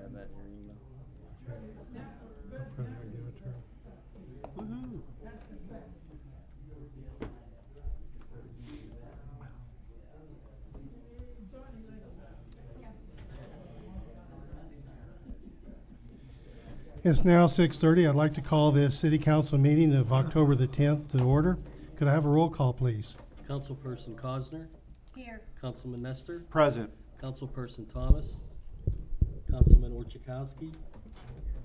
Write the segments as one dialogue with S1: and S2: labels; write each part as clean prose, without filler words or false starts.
S1: have that in your email.
S2: I'll probably give it to her.
S3: Woohoo!
S2: It's now 6:30. I'd like to call this city council meeting of October the 10th to order. Could I have a roll call, please?
S3: Councilperson Cosner,
S4: Here.
S3: Councilman Nestor,
S5: Present.
S3: Councilperson Thomas, Councilman Orchakowski,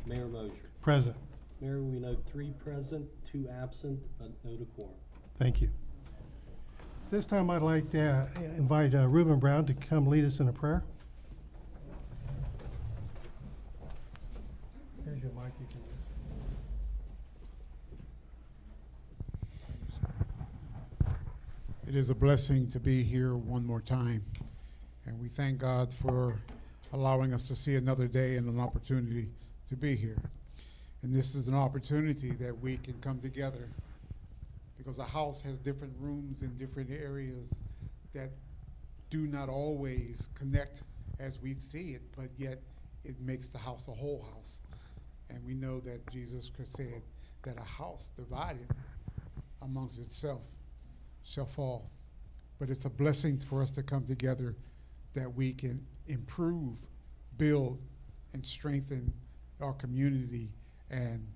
S3: Mayor Mosher.
S2: Present.
S3: Mayor, we know 3 present, 2 absent, but no decorum.
S2: Thank you. This time I'd like to invite Reuben Brown to come lead us in a prayer. Here's your mic you can use.
S6: It is a blessing to be here one more time, and we thank God for allowing us to see another day and an opportunity to be here. And this is an opportunity that we can come together, because a house has different rooms in different areas that do not always connect as we see it, but yet it makes the house a whole house. And we know that Jesus Christ said that a house divided amongst itself shall fall. But it's a blessing for us to come together that we can improve, build, and strengthen our community and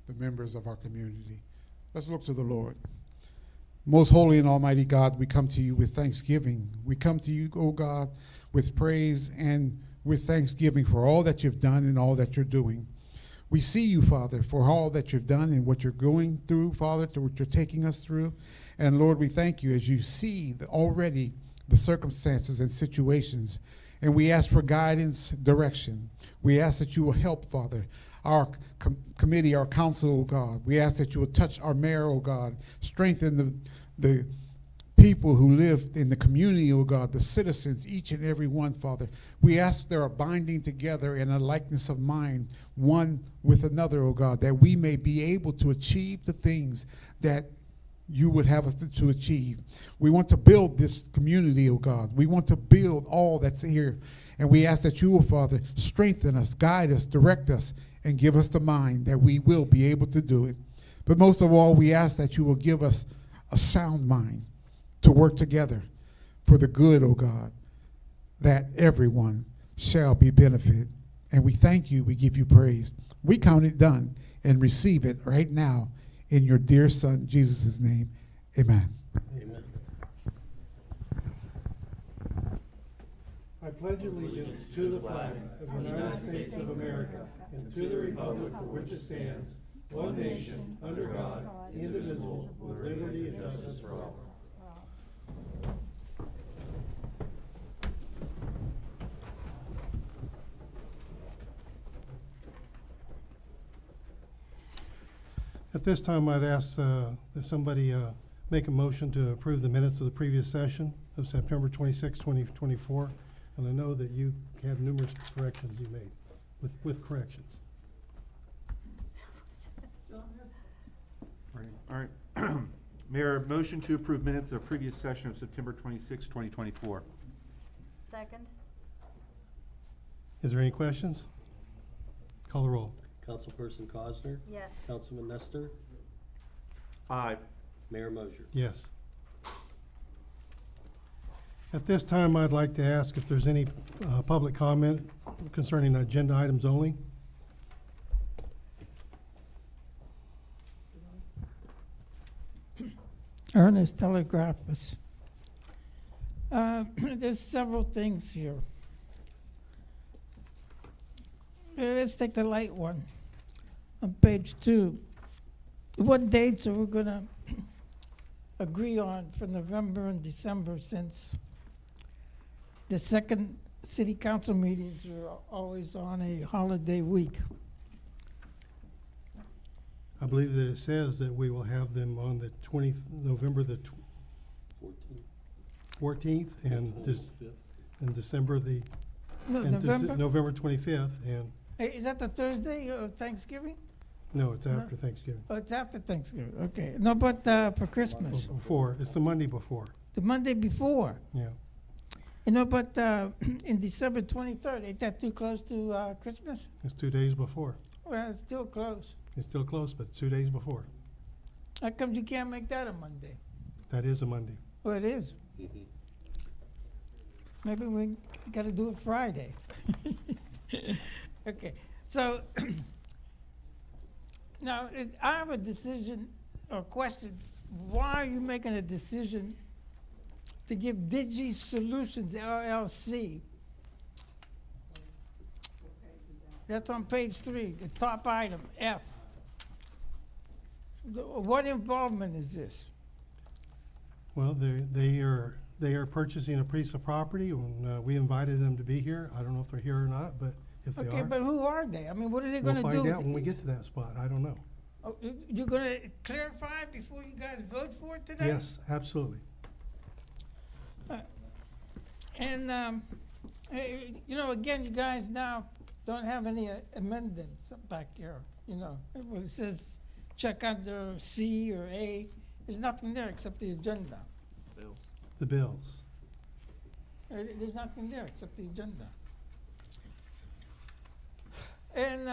S6: the members of our community. Let's look to the Lord. Most holy and almighty God, we come to you with thanksgiving. We come to you, O God, with praise and with thanksgiving for all that you've done and all that you're doing. We see you, Father, for all that you've done and what you're going through, Father, to what you're taking us through. And Lord, we thank you as you see already the circumstances and situations. And we ask for guidance, direction. We ask that you will help, Father, our committee, our council, oh God. We ask that you will touch our mayor, oh God, strengthen the people who live in the community, oh God, the citizens, each and every one, Father. We ask there are binding together in a likeness of mind, one with another, oh God, that we may be able to achieve the things that you would have us to achieve. We want to build this community, oh God. We want to build all that's here. And we ask that you will, Father, strengthen us, guide us, direct us, and give us the mind that we will be able to do it. But most of all, we ask that you will give us a sound mind to work together for the good, O God, that everyone shall be benefited. And we thank you, we give you praise. We count it done and receive it right now in your dear Son, Jesus' name. Amen.
S3: Amen.
S2: I pledge allegiance to the flag of the United States of America and to the republic for which it stands, one nation, under God, indivisible, with liberty and justice for all. At this time, I'd ask that somebody make a motion to approve the minutes of the previous session of September 26, 2024. And I know that you had numerous corrections you made, with corrections.
S5: All right. Mayor, motion to approve minutes of previous session of September 26, 2024.
S4: Second.
S2: Is there any questions? Call the roll.
S3: Councilperson Cosner,
S4: Yes.
S3: Councilman Nestor,
S5: Aye.
S3: Mayor Mosher.
S2: Yes. At this time, I'd like to ask if there's any public comment concerning agenda items only.
S7: Ernest Telegraphus. There's several things here. Let's take the light one on page 2. What dates are we going to agree on for November and December, since the second city council meetings are always on a holiday week?
S2: I believe that it says that we will have them on the 20th, November the 14th, and December the,
S7: No,
S2: and
S7: November?
S2: November 25th, and,
S7: Hey, is that the Thursday of Thanksgiving?
S2: no, it's after Thanksgiving.
S7: Oh, it's after Thanksgiving, okay. No, but for Christmas,
S2: Before, it's the Monday before,
S7: the Monday before.
S2: yeah.
S7: You know, but in December 23rd, ain't that too close to Christmas?
S2: It's 2 days before.
S7: Well, it's still close.
S2: It's still close, but it's 2 days before.
S7: How come you can't make that a Monday?
S2: That is a Monday.
S7: Well, it is. Maybe we gotta do it Friday. Okay, so now, I have a decision or question. Why are you making a decision to give Digi Solutions LLC? That's on page 3, the top item, F. What involvement is this?
S2: Well, they are purchasing a piece of property, and we invited them to be here. I don't know if they're here or not, but if they
S7: Okay,
S2: are,
S7: but who are they? I mean, what are they
S2: we'll
S7: gonna do?
S2: find
S7: with
S2: out
S7: it?
S2: when we get to that spot. I don't know.
S7: Oh, you're gonna clarify before you guys vote for it today?
S2: Yes, absolutely.
S7: And, you know, again, you guys now don't have any amendments back here, you know. It says check under C or A. There's nothing there except the agenda.
S2: The bills.
S7: There's nothing there except the agenda. And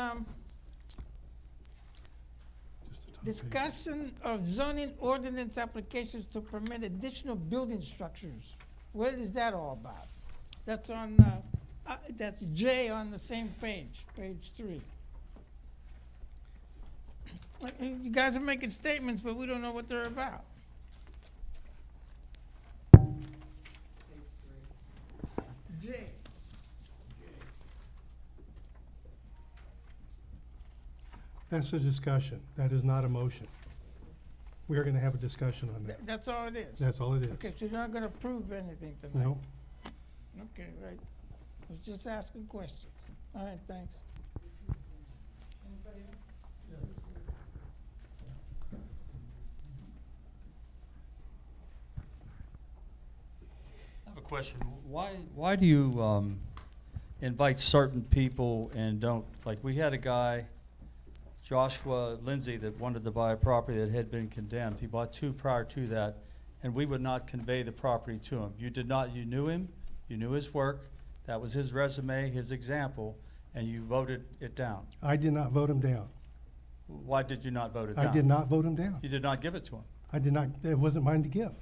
S2: Just the top page.
S7: discussion of zoning ordinance applications to permit additional building structures. What is that all about? That's on, that's J on the same page, page 3. You guys are making statements, but we don't know what they're about. J.
S2: That's a discussion. That is not a motion. We are gonna have a discussion on that.
S7: That's all it is?
S2: That's all it is.
S7: Okay, so you're not gonna prove anything tonight?
S2: No,
S7: Okay, right. I was just asking questions. All right, thanks. Anybody else?
S1: I have a question. Why do you invite certain people and don't, like, we had a guy, Joshua Lindsay, that wanted to buy a property that had been condemned. He bought 2 prior to that, and we would not convey the property to him. You did not, you knew him, you knew his work, that was his resume, his example, and you voted it down.
S2: I did not vote him down.
S1: Why did you not vote it down?
S2: I did not vote him down.
S1: You did not give it to him.
S2: I did not, it wasn't mine to give.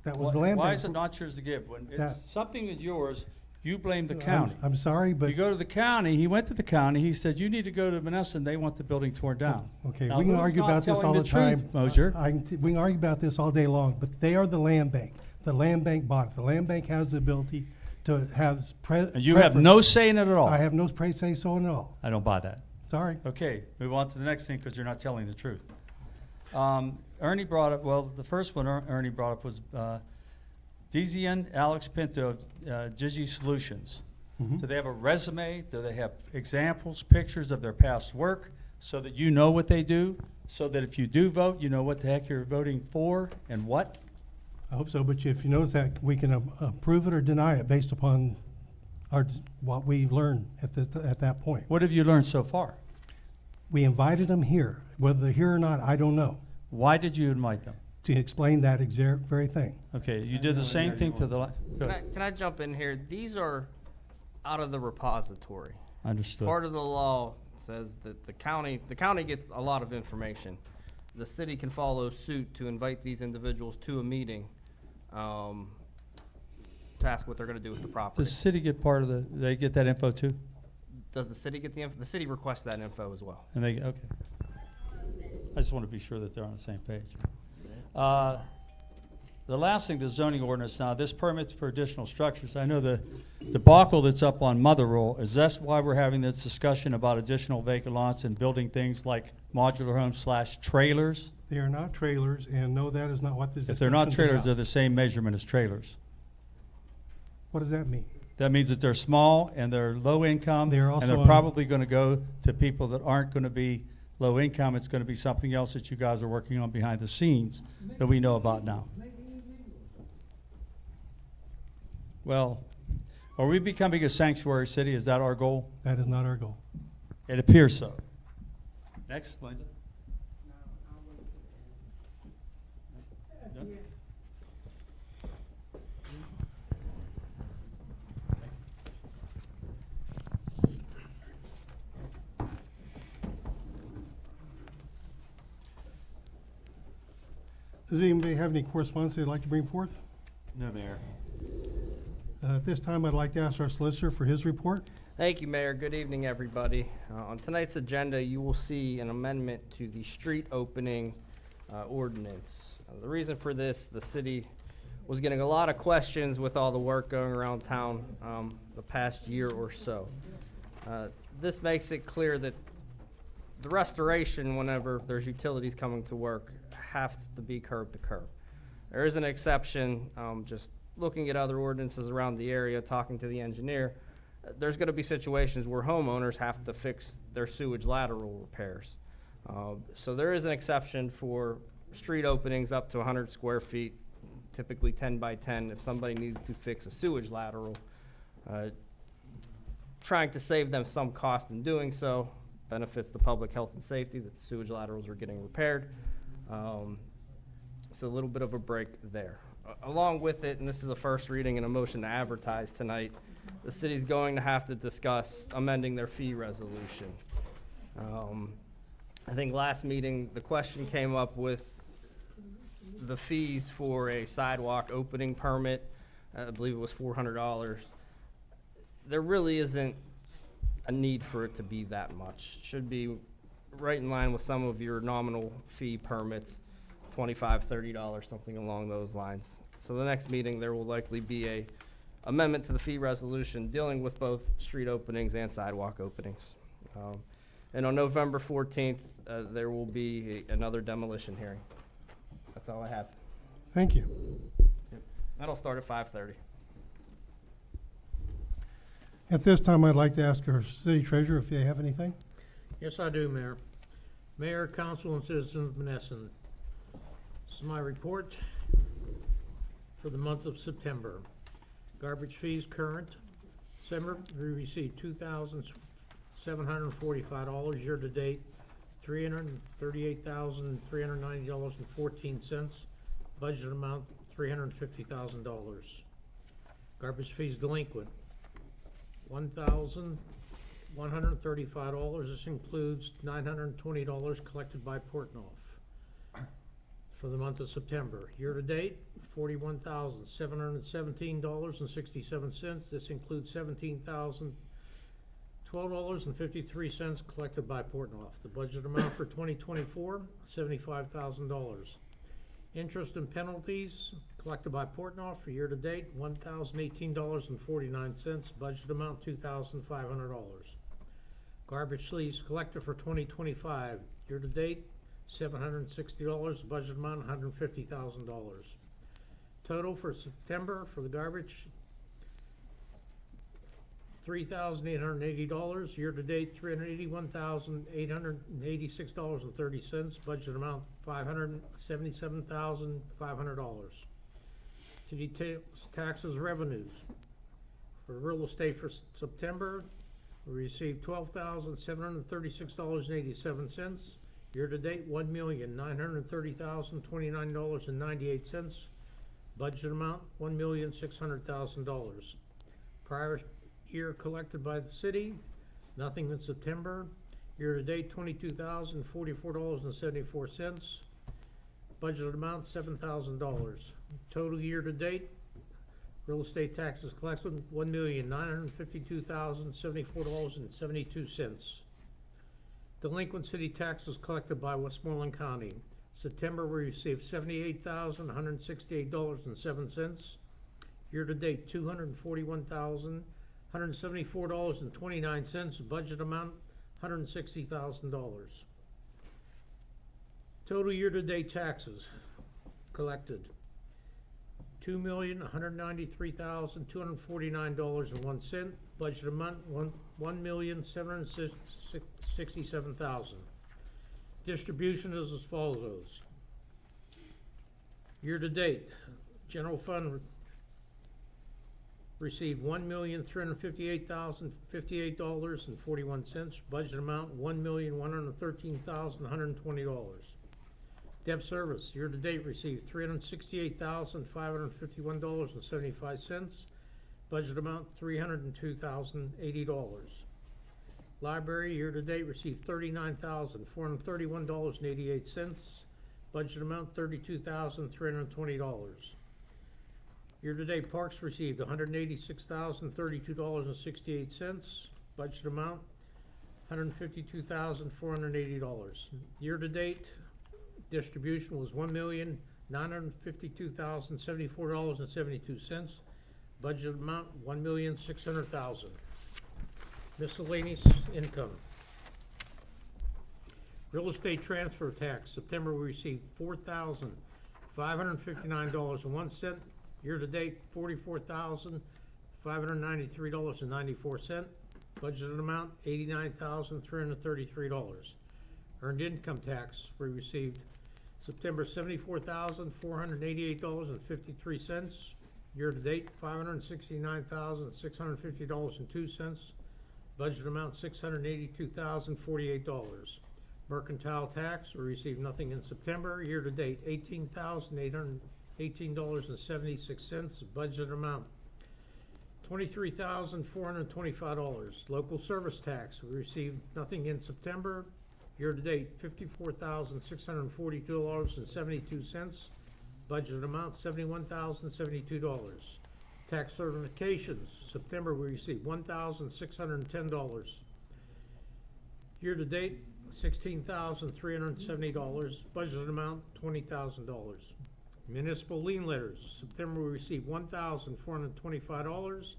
S2: That was the land
S1: Why
S2: bank.
S1: is it not yours to give? When
S2: That-
S1: it's something is yours, you blame the
S2: I'm-
S1: county.
S2: I'm sorry, but,
S1: You go to the county, he went to the county, he said, you need to go to Monessen, they want the building torn down.
S2: okay,
S1: Now,
S2: we can
S1: who's
S2: argue
S1: not
S2: about this all
S1: telling
S2: the
S1: the truth,
S2: time.
S1: Mosier?
S2: We can argue about this all day long, but they are the land bank. The land bank bought it. The land bank has the ability to have
S1: And you have no say in it at all.
S2: I have no say so at all.
S1: I don't buy that.
S2: Sorry.
S1: Okay, move on to the next thing, because you're not telling the truth. Ernie brought up, well, the first one Ernie brought up was DZN Alex Pinto of Digi Solutions.
S2: Mhm.
S1: Do they have a resume? Do they have examples, pictures of their past work, so that you know what they do? So that if you do vote, you know what the heck you're voting for and what?
S2: I hope so, but if you notice that, we can approve it or deny it based upon what we've learned at that point.
S1: What have you learned so far?
S2: We invited them here. Whether they're here or not, I don't know,
S1: Why did you invite them?
S2: to explain that very thing.
S1: Okay, you did the same thing to the last,
S4: Can I jump in here? These are out of the repository.
S1: understood.
S4: Part of the law says that the county gets a lot of information. The city can follow suit to invite these individuals to a meeting, to ask what they're gonna do with the property.
S1: Does the city get part of they get that info too?
S4: Does the city get the info? The city requests that info as well.
S1: And they, okay. I just want to be sure that they're on the same page. The last thing, the zoning ordinance, now, this permits for additional structures. I know the debacle that's up on Mother Roll, is that's why we're having this discussion about additional vacant lots and building things like modular homes / trailers?
S2: They are not trailers, and no, that is not what the
S1: If they're not
S2: discussion's
S1: trailers,
S2: about.
S1: they're the same measurement as trailers.
S2: What does that mean?
S1: That means that they're small and they're low income.
S2: They're
S1: And
S2: also
S1: they're
S2: on-
S1: probably gonna go to people that aren't gonna be low income. It's gonna be something else that you guys are working on behind the scenes that we know about now. Well, are we becoming a sanctuary city? Is that our goal?
S2: That is not our goal.
S1: It appears so. Next, Linda.
S2: Does anybody have any correspondence they'd like to bring forth?
S5: No, Mayor.
S2: At this time, I'd like to ask our solicitor for his report.
S4: Thank you, Mayor. Good evening, everybody. On tonight's agenda, you will see an amendment to the street opening ordinance. The reason for this, the city was getting a lot of questions with all the work going around town the past year or so. This makes it clear that the restoration, whenever there's utilities coming to work, has to be curb to curb. There is an exception, just looking at other ordinances around the area, talking to the engineer, there's gonna be situations where homeowners have to fix their sewage lateral repairs. So there is an exception for street openings up to 100 square feet, typically 10 by 10, if somebody needs to fix a sewage lateral. Trying to save them some cost in doing so, benefits the public health and safety that the sewage laterals are getting repaired. So a little bit of a break there. Along with it, and this is a first reading and a motion to advertise tonight, the city's going to have to discuss amending their fee resolution. I think last meeting, the question came up with the fees for a sidewalk opening permit. I believe it was $400. There really isn't a need for it to be that much. Should be right in line with some of your nominal fee permits, $25, $30, something along those lines. So the next meeting, there will likely be a amendment to the fee resolution dealing with both street openings and sidewalk openings. And on November 14th, there will be another demolition hearing. That's all I have.
S2: Thank you.
S4: That'll start at 5:30.
S2: At this time, I'd like to ask our city treasurer if they have anything.
S8: Yes, I do, Mayor. Mayor, council, and citizens of Monessen. This is my report for the month of September. Garbage fees current. December, we received $2,745. Year-to-date, $338,390.14. Budget amount, $350,000. Garbage fees delinquent, $1,135. This includes $920 collected by Portnoy for the month of September. Year-to-date, $41,717.67. This includes $17,012.53 collected by Portnoy. The budget amount for 2024, $75,000. Interest and penalties collected by Portnoy for year-to-date, $1,018.49. Budget amount, $2,500. Garbage sleeves collected for 2025, year-to-date, $760. Budget amount, $150,000. Total for September for the garbage, $3,880. Year-to-date, $381,886.30. Budget amount, $577,500. City taxes revenues. For real estate for September, we received $12,736.87. Year-to-date, $1,930,029.98. Budget amount, $1,600,000. Prior year collected by the city, nothing in September. Year-to-date, $22,044.74. Budget amount, $7,000. Total year-to-date, real estate taxes collected, $1,952,074.72. Delinquent city taxes collected by Westmoreland County. September, we received $78,168.07. Year-to-date, $241,174.29. Budget amount, $160,000. Total year-to-date taxes collected, $2,193,249.01. Budget amount, $1,767,000. Distribution is as follows. Year-to-date, general fund received $1,358,058.41. Budget amount, $1,113,120. Debt service, year-to-date received $368,551.75. Budget amount, $302,080. Library, year-to-date received $39,431.88. budget amount $32,320. Year-to-date Parks received $186,032.68, budget amount $152,480. Year-to-date distribution was $1,952,074.72, budget amount $1,600,000. Miscellaneous income. Real estate transfer tax, September we received $4,559.01. Year-to-date, $44,593.94. Budgeted amount, $89,333. Earned income tax, we received September $74,488.53. Year-to-date, $569,650.02. Budget amount, $682,048. Mercantile tax, we received nothing in September. Year-to-date, $18,818.76. Budget amount, $23,425. Local service tax, we received nothing in September. Year-to-date, $54,642.72. Budget amount, $71,072. Tax certifications, September we received $1,610. Year-to-date, $16,370. Budget amount, $20,000. Municipal lien letters, September we received $1,425.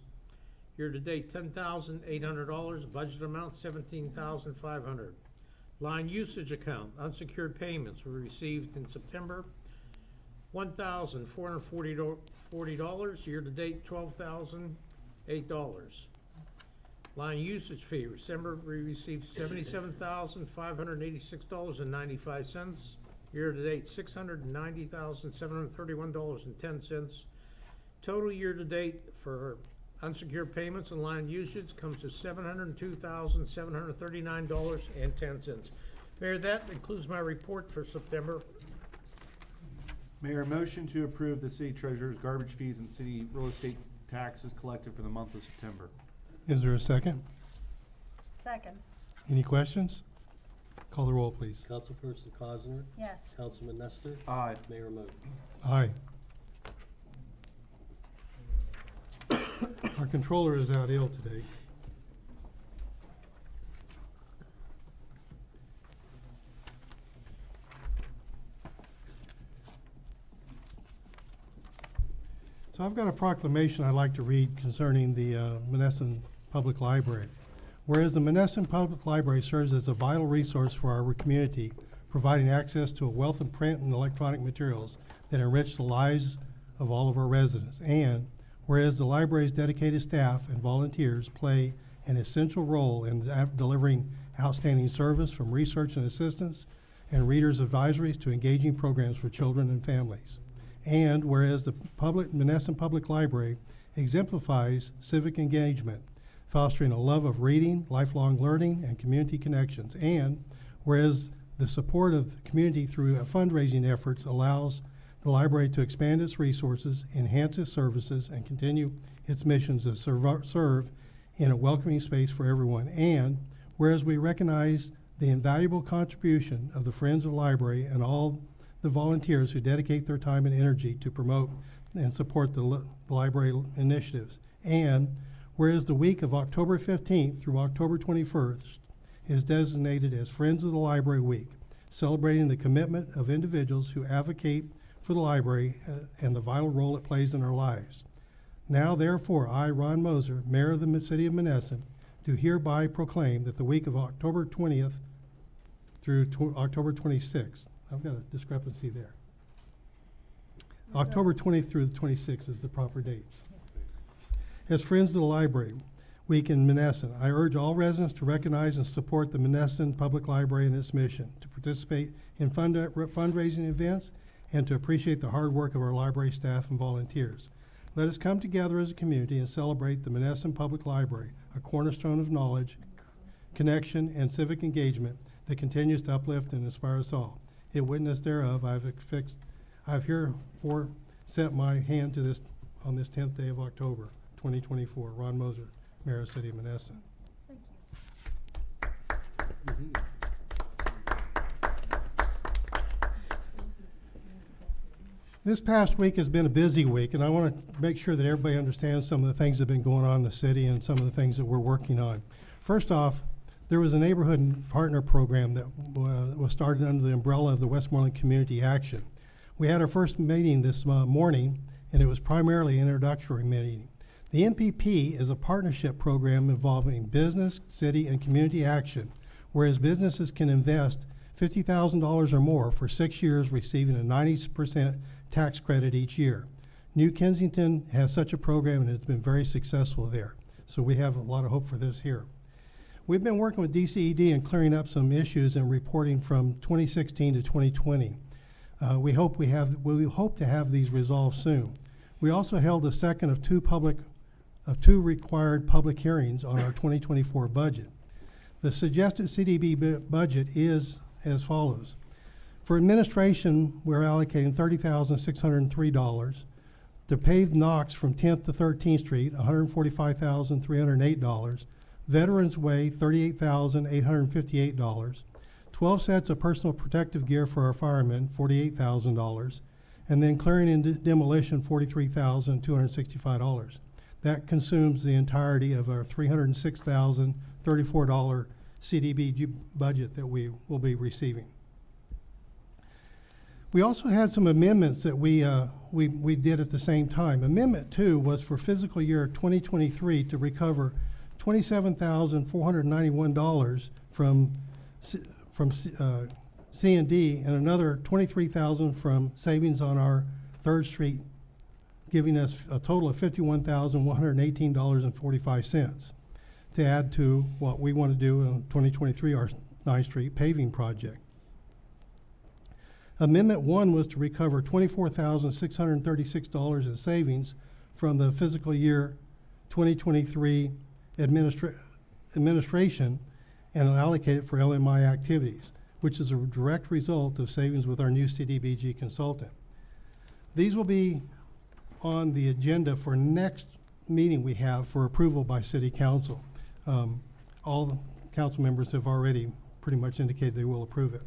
S8: Year-to-date, $10,800. Budget amount, $17,500. Line usage account, unsecured payments we received in September, $1,440. Year-to-date, $12,008. Line usage fee, December we received $77,586.95. Year-to-date, $690,731.10. Total year-to-date for unsecured payments and line usage comes to $702,739.10. Mayor, that concludes my report for September.
S5: Mayor, motion to approve the city treasurer's garbage fees and city real estate taxes collected for the month of September.
S2: Is there a second?
S9: Second.
S2: Any questions? Call the roll, please.
S3: Councilperson Cosner,
S9: Yes.
S3: Councilman Nestor,
S5: Aye.
S3: Mayor Moon.
S2: Aye. Our controller is out ill today. So I've got a proclamation I'd like to read concerning the Monessen Public Library. Whereas the Monessen Public Library serves as a vital resource for our community, providing access to a wealth of print and electronic materials that enrich the lives of all of our residents. And whereas the library's dedicated staff and volunteers play an essential role in delivering outstanding service from research and assistance and readers' advisories to engaging programs for children and families. And whereas the Monessen Public Library exemplifies civic engagement, fostering a love of reading, lifelong learning, and community connections. And whereas the support of the community through fundraising efforts allows the library to expand its resources, enhance its services, and continue its missions to serve in a welcoming space for everyone. And whereas we recognize the invaluable contribution of the Friends of the Library and all the volunteers who dedicate their time and energy to promote and support the library initiatives. And whereas the week of October 15th through October 21st is designated as Friends of the Library Week, celebrating the commitment of individuals who advocate for the library and the vital role it plays in our lives. Now, therefore, I, Ron Moser, Mayor of the City of Monessen, do hereby proclaim that the week of October 20th through October 26th, I've got a discrepancy there. October 20th through the 26th is the proper dates. As Friends of the Library Week in Monessen, I urge all residents to recognize and support the Monessen Public Library and its mission, to participate in fundraising events, and to appreciate the hard work of our library staff and volunteers. Let us come together as a community and celebrate the Monessen Public Library, a cornerstone of knowledge, connection, and civic engagement that continues to uplift and inspire us all. In witness thereof, I've herefore set my hand to this on this 10th day of October, 2024. Ron Moser, Mayor of the City of Monessen.
S9: Thank you.
S2: This past week has been a busy week, and I want to make sure that everybody understands some of the things that have been going on in the city and some of the things that we're working on. First off, there was a neighborhood partner program that was started under the umbrella of the Westmoreland Community Action. We had our first meeting this morning, and it was primarily an introductory meeting. The MPP is a partnership program involving business, city, and community action, whereas businesses can invest $50,000 or more for 6 years, receiving a 90% tax credit each year. New Kensington has such a program, and it's been very successful there. So we have a lot of hope for this here. We've been working with DCED and clearing up some issues and reporting from 2016 to 2020. We hope to have these resolved soon. We also held a second of two required public hearings on our 2024 budget. The suggested CDB budget is as follows. For administration, we're allocating $30,603. To pave Knox from 10th to 13th Street, $145,308. Veterans Way, $38,858. 12 sets of personal protective gear for our firemen, $48,000. And then clearing and demolition, $43,265. That consumes the entirety of our $306,034 CDBG budget that we will be receiving. We also had some amendments that we did at the same time. Amendment 2 was for fiscal year 2023 to recover $27,491 from C&D and another $23,000 from savings on our 3rd Street, giving us a total of $51,118.45 to add to what we want to do in 2023, our 9th Street paving project. Amendment 1 was to recover $24,636 in savings from the fiscal year 2023 administration and allocate it for LMI activities, which is a direct result of savings with our new CDBG consultant. These will be on the agenda for next meeting we have for approval by City Council. All the council members have already pretty much indicated they will approve it.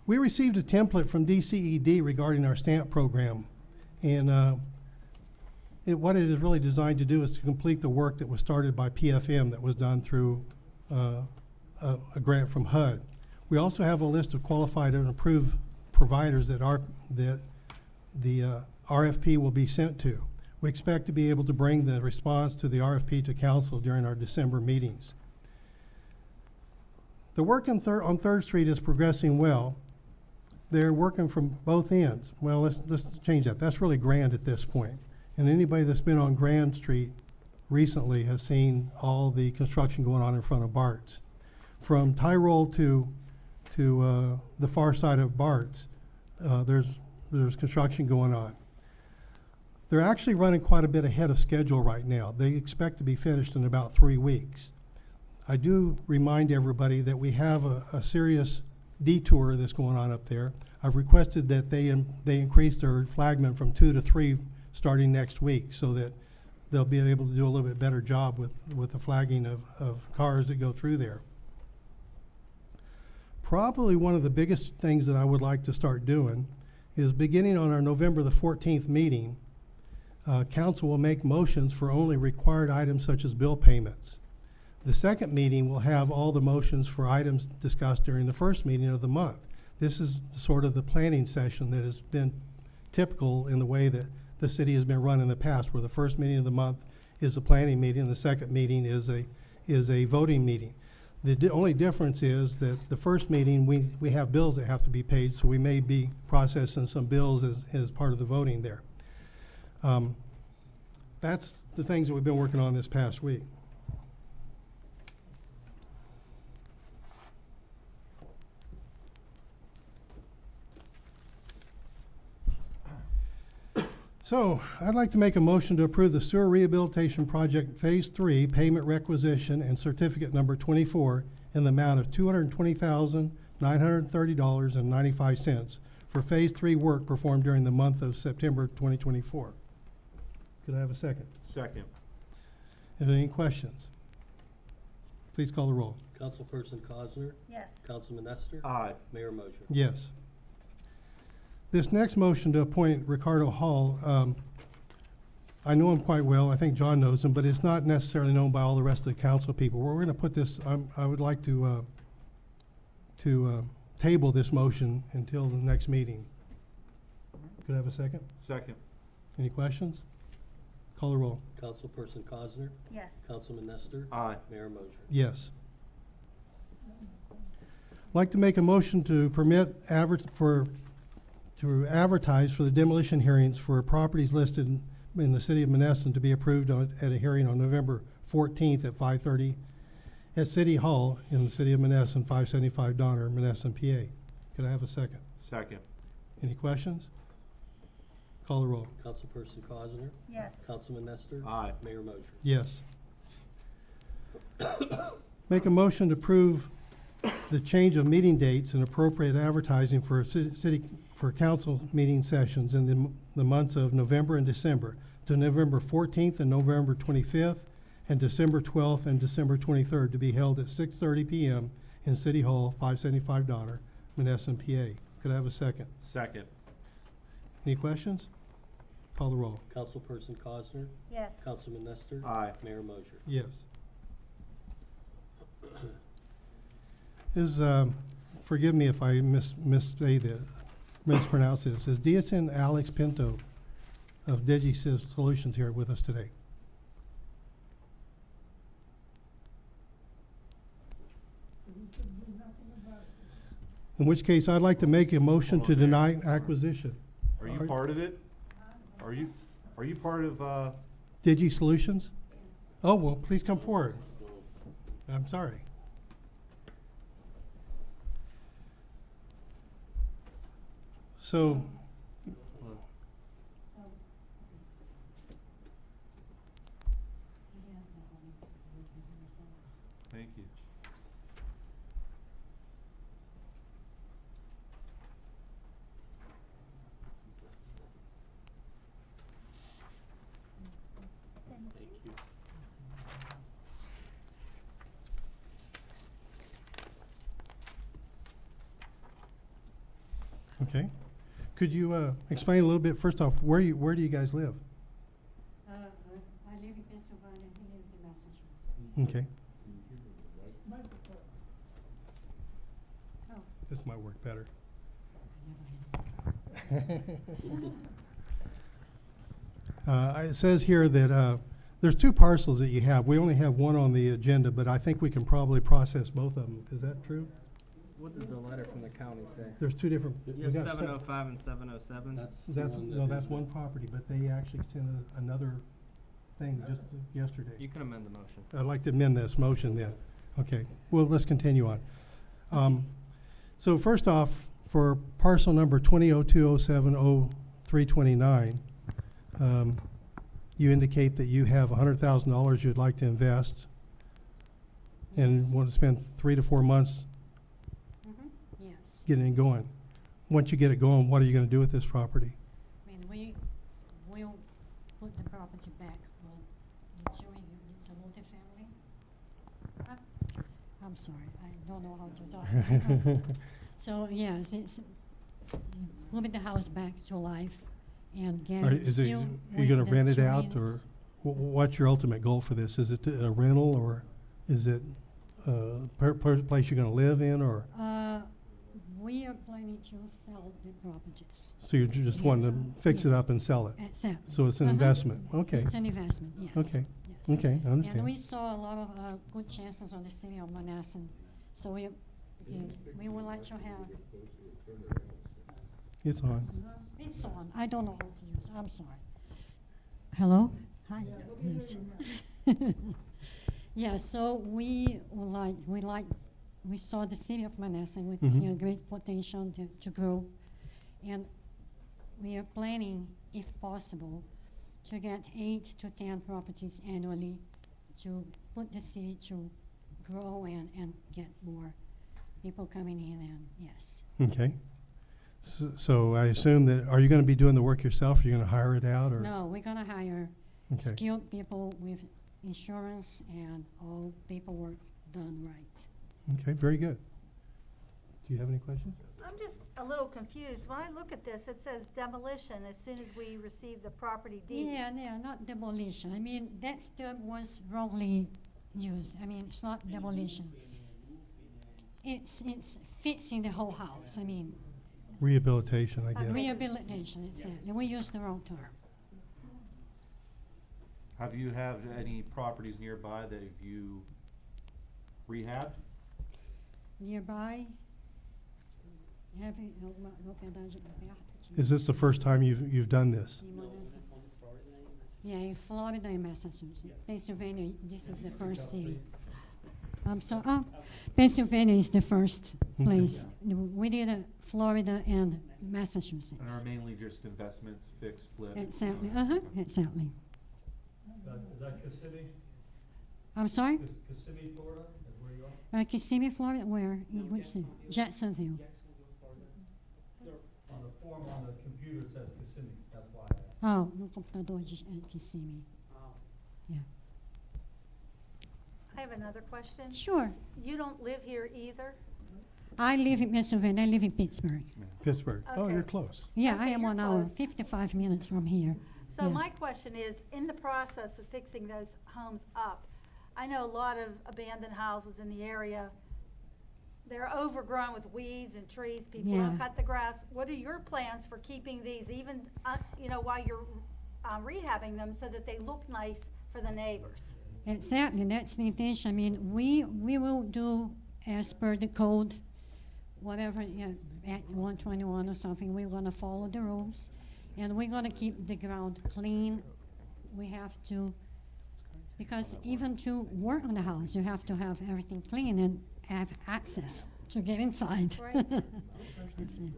S2: We received a template from DCED regarding our stamp program, and what it is really designed to do is to complete the work that was started by PFM that was done through a grant from HUD. We also have a list of qualified and approved providers that the RFP will be sent to. We expect to be able to bring the response to the RFP to council during our December meetings. The work on 3rd Street is progressing well. They're working from both ends. Well, let's change that. That's really Grand at this point. And anybody that's been on Grand Street recently has seen all the construction going on in front of Bart's. From Tyrol to the far side of Bart's, there's construction going on. They're actually running quite a bit ahead of schedule right now. They expect to be finished in about 3 weeks. I do remind everybody that we have a serious detour that's going on up there. I've requested that they increase their flagmen from 2 to 3 starting next week so that they'll be able to do a little bit better job with the flagging of cars that go through there. Probably one of the biggest things that I would like to start doing is beginning on our November the 14th meeting, council will make motions for only required items such as bill payments. The second meeting will have all the motions for items discussed during the first meeting of the month. This is sort of the planning session that has been typical in the way that the city has been run in the past, where the first meeting of the month is a planning meeting, and the second meeting is a voting meeting. The only difference is that the first meeting, we have bills that have to be paid, so we may be processing some bills as part of the voting there. That's the things that we've been working on this past week. So I'd like to make a motion to approve the sewer rehabilitation project Phase 3 payment requisition and certificate number 24 in the amount of $220,930.95 for Phase 3 work performed during the month of September 2024. Could I have a second?
S5: Second.
S2: Any questions? Please call the roll.
S3: Councilperson Cosner,
S9: Yes.
S3: Councilman Nestor,
S5: Aye.
S3: Mayor Mosher.
S2: Yes. This next motion to appoint Ricardo Hall, I know him quite well. I think John knows him, but it's not necessarily known by all the rest of the council people. We're gonna put this, I would like to table this motion until the next meeting. Could I have a second?
S5: Second.
S2: Any questions? Call the roll.
S3: Councilperson Cosner,
S9: Yes.
S3: Councilman Nestor,
S5: Aye.
S3: Mayor Mosher.
S2: Yes. I'd like to make a motion to permit to advertise for the demolition hearings for properties listed in the city of Monessen to be approved at a hearing on November 14th at 5:30 at City Hall in the city of Monessen, 575 Donner, Monessen, PA. Could I have a second?
S5: Second.
S2: Any questions? Call the roll.
S3: Councilperson Cosner,
S9: Yes.
S3: Councilman Nestor,
S5: Aye.
S3: Mayor Mosher.
S2: Yes. Make a motion to approve the change of meeting dates and appropriate advertising for for council meeting sessions in the months of November and December to November 14th and November 25th and December 12th and December 23rd to be held at 6:30 PM in City Hall, 575 Donner, Monessen, PA. Could I have a second?
S5: Second.
S2: Any questions? Call the roll.
S3: Councilperson Cosner,
S9: Yes.
S3: Councilman Nestor,
S5: Aye.
S3: Mayor Mosher.
S2: Yes. Forgive me if I mispronounce this. Is DSN Alex Pinto of DigiSys Solutions here with us today? In which case, I'd like to make a motion to deny acquisition.
S5: Are you part of it? Are you part of,
S2: Digi Solutions? Oh, well, please come forward. I'm sorry. So,
S5: thank you.
S3: Thank you.
S2: okay. Could you explain a little bit, first off, where do you guys live?
S10: I live in Pennsylvania, he lives in Massachusetts.
S2: Okay,
S10: Oh,
S2: this might work better. It says here that there's two parcels that you have. We only have one on the agenda, but I think we can probably process both of them. Is that true?
S4: What did the letter from the county say?
S2: There's two different.
S4: You
S2: we
S4: have
S2: got
S4: 705 and 707.
S3: That's the
S2: That's,
S3: one
S2: no,
S3: that
S2: that's
S3: is-
S2: one property, but they actually sent another thing just yesterday.
S4: You can amend the motion.
S2: I'd like to amend this motion then. Okay, well, let's continue on. So first off, for parcel number 2002070329, you indicate that you have $100,000 you'd like to invest and
S10: Yes.
S2: want to spend 3 to 4 months
S10: yes.
S2: getting it going. Once you get it going, what are you going to do with this property?
S10: I mean, we will put the property back on the children, it's a multifamily. I'm sorry, I don't know how to talk. So, yes, it's moving the house back to life and
S2: Or
S10: getting
S2: is it,
S10: still
S2: are you
S10: with
S2: going to
S10: the
S2: rent it out, or
S10: children's.
S2: what's your ultimate goal for this? Is it a rental, or is it a place you're going to live in, or
S10: We are planning to sell the properties.
S2: so you're just wanting to fix it
S10: Yes.
S2: up and sell it?
S10: Sell.
S2: So it's an investment? Okay,
S10: It's an investment, yes.
S2: okay,
S10: Yes.
S2: okay, I
S10: And we
S2: understand.
S10: saw a lot of good chances on the city of Monessen, so we would like to have,
S2: It's on.
S10: it's on, I don't know how to use, I'm sorry. Hello? Hi? Yes. Yeah, so we saw the city of Monessen with
S2: Mhm.
S10: great potential to grow, and we are planning, if possible, to get 8 to 10 properties annually to put the city to grow and get more people coming in, and yes.
S2: Okay. So I assume that, are you going to be doing the work yourself, or are you going to hire it out, or?
S10: No, we're gonna hire
S2: Okay,
S10: skilled people with insurance and all paperwork done right.
S2: okay, very good. Do you have any questions?
S9: I'm just a little confused. When I look at this, it says demolition as soon as we receive the property deed.
S10: Yeah, not demolition. I mean, that term was wrongly used. I mean, it's not demolition. It's fixing the whole house. I mean,
S2: Rehabilitation, I guess.
S10: rehabilitation, exactly. We used the wrong term.
S5: Have you had any properties nearby that you rehabbed?
S10: Nearby, have you, look at that,
S2: Is this the first time you've done this?
S10: Yeah, in Florida and Massachusetts. Pennsylvania, this is the first city. Pennsylvania is the first place. We did Florida and Massachusetts.
S5: And are mainly just investments, fix, flip?
S10: Exactly, exactly.
S1: Is that Kissimmee?
S10: I'm sorry?
S1: Kissimmee, Florida, is where you are?
S10: Kissimmee, Florida, where? In which city? Jacksonville.
S1: On the form on the computer it says Kissimmee, that's why I asked.
S10: Oh, no computador de Kissimmee. Yeah.
S9: I have another question.
S10: Sure.
S9: You don't live here either?
S10: I live in Pennsylvania. I live in Pittsburgh.
S2: Pittsburgh. Oh,
S9: Okay.
S2: you're close.
S10: Yeah, I
S9: Okay,
S10: am
S9: you're
S10: 1 hour,
S9: close.
S10: 55 minutes from here.
S9: So
S10: Yes.
S9: my question is, in the process of fixing those homes up, I know a lot of abandoned houses in the area, they're overgrown with weeds and trees, people don't
S10: Yeah.
S9: cut the grass. What are your plans for keeping these even, while you're rehabbing them so that they look nice for the neighbors?
S10: Exactly, that's the intention. I mean, we will do as per the code, whatever, Act 121 or something, we're gonna follow the rules. And we're gonna keep the ground clean. We have to, because even to work on the house, you have to have everything clean and have access to get inside.
S9: Right.
S10: That's it.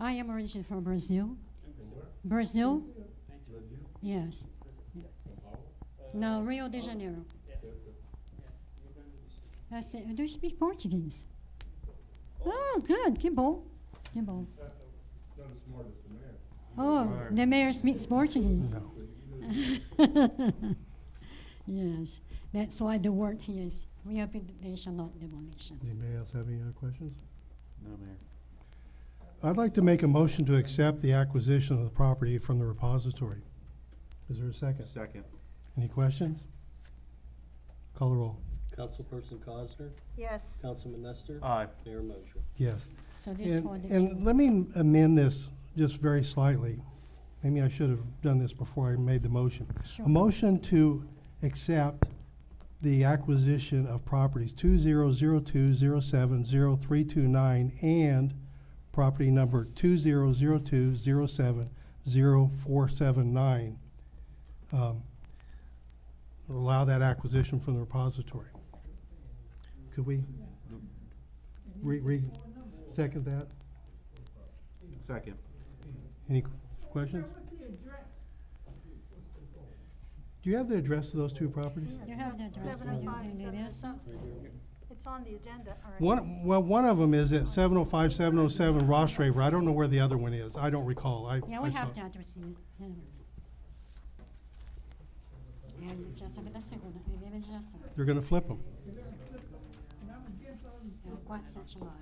S10: I am originally from Brazil. Brazil? Yes. Yeah. No, Rio de Janeiro. That's it. Do you speak Portuguese? Oh, good. Que bom. Que bom. Oh, the mayor speaks Portuguese.
S2: No.
S10: Yes, that's why the word here is rehabilitation, not demolition.
S2: Does anybody else have any other questions?
S5: No, Mayor.
S2: I'd like to make a motion to accept the acquisition of the property from the repository. Is there a second?
S5: Second.
S2: Any questions? Call the roll.
S3: Councilperson Cosner,
S9: Yes.
S3: Councilman Nestor,
S5: Aye.
S3: Mayor Mosher.
S2: Yes.
S10: So this for the
S2: And let me amend this just very slightly. Maybe I should have done this before I made the motion.
S10: Sure.
S2: A motion to accept the acquisition of properties 2002070329 and property number 2002070479. Allow that acquisition from the repository. Could we second that?
S5: Second.
S2: Any questions? Do you have the address of those two properties?
S10: You have the address, so you
S9: 705
S10: can
S9: and
S10: do this.
S9: 705. It's on the agenda already.
S2: One of them is at 705, 707 Ross Raver. I don't know where the other one is. I don't recall.
S10: Yeah,
S2: I
S10: we
S2: saw
S10: have
S2: it.
S10: the address here. Já sabe da segunda, primeira ele já sabe.
S2: You're gonna flip them.
S10: É o 479.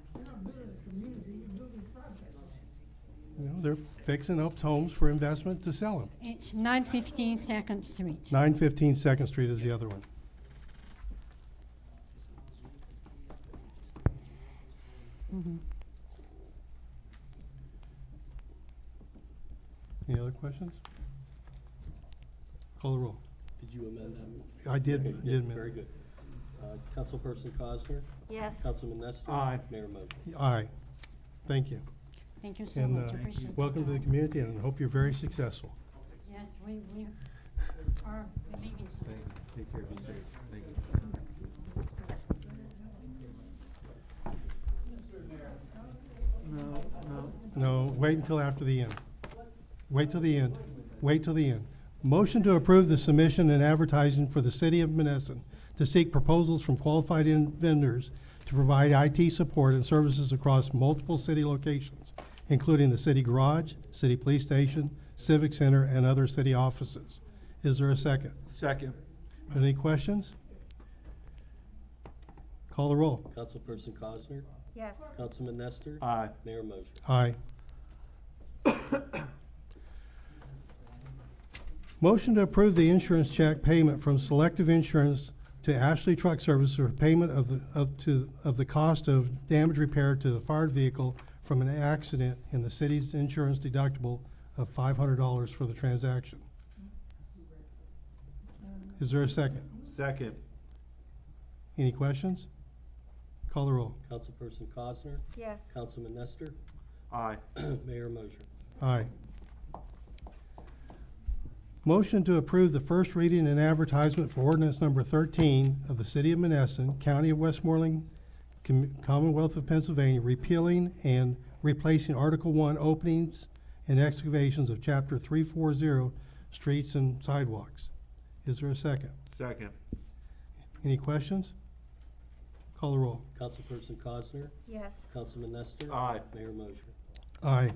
S2: You know, they're fixing up homes for investment to sell them.
S10: It's 915 Second Street.
S2: 915 Second Street is the other one.
S10: Mhm.
S2: Any other questions? Call the roll.
S3: Did you amend that?
S2: I did,
S3: Okay,
S2: did
S3: yeah,
S2: amend
S3: very
S2: it.
S3: good. Councilperson Cosner,
S9: Yes.
S3: Councilman Nestor.
S5: Aye.
S3: Mayor Mosher.
S2: Aye. Thank you.
S10: Thank you so
S2: And
S10: much, appreciate it.
S2: welcome to the community, and I hope you're very successful.
S10: Yes, we are believing so.
S5: Thank you. Take care. Be safe. Thank you.
S2: No, wait until after the end. Wait till the end. Wait till the end. Motion to approve the submission and advertising for the city of Monessen to seek proposals from qualified vendors to provide IT support and services across multiple city locations, including the city garage, city police station, civic center, and other city offices. Is there a second?
S5: Second.
S2: Any questions? Call the roll.
S3: Councilperson Cosner,
S9: Yes.
S3: Councilman Nestor?
S5: Aye.
S3: Mayor Mosher?
S2: Aye. Motion to approve the insurance check payment from Selective Insurance to Ashley Truck Service for payment of the cost of damage repair to the fired vehicle from an accident in the city's insurance deductible of $500 for the transaction. Is there a second?
S5: Second.
S2: Any questions? Call the roll.
S3: Councilperson Cosner?
S9: Yes.
S3: Councilman Nestor?
S5: Aye.
S3: Mayor Mosher?
S2: Aye. Motion to approve the first reading and advertisement for ordinance number 13 of the City of Monessen, County of Westmoreland, Commonwealth of Pennsylvania, repealing and replacing Article 1 openings and excavations of Chapter 340, streets and sidewalks. Is there a second?
S5: Second.
S2: Any questions? Call the roll.
S3: Councilperson Cosner?
S9: Yes.
S3: Councilman Nestor?
S5: Aye.
S3: Mayor Mosher?
S2: Aye.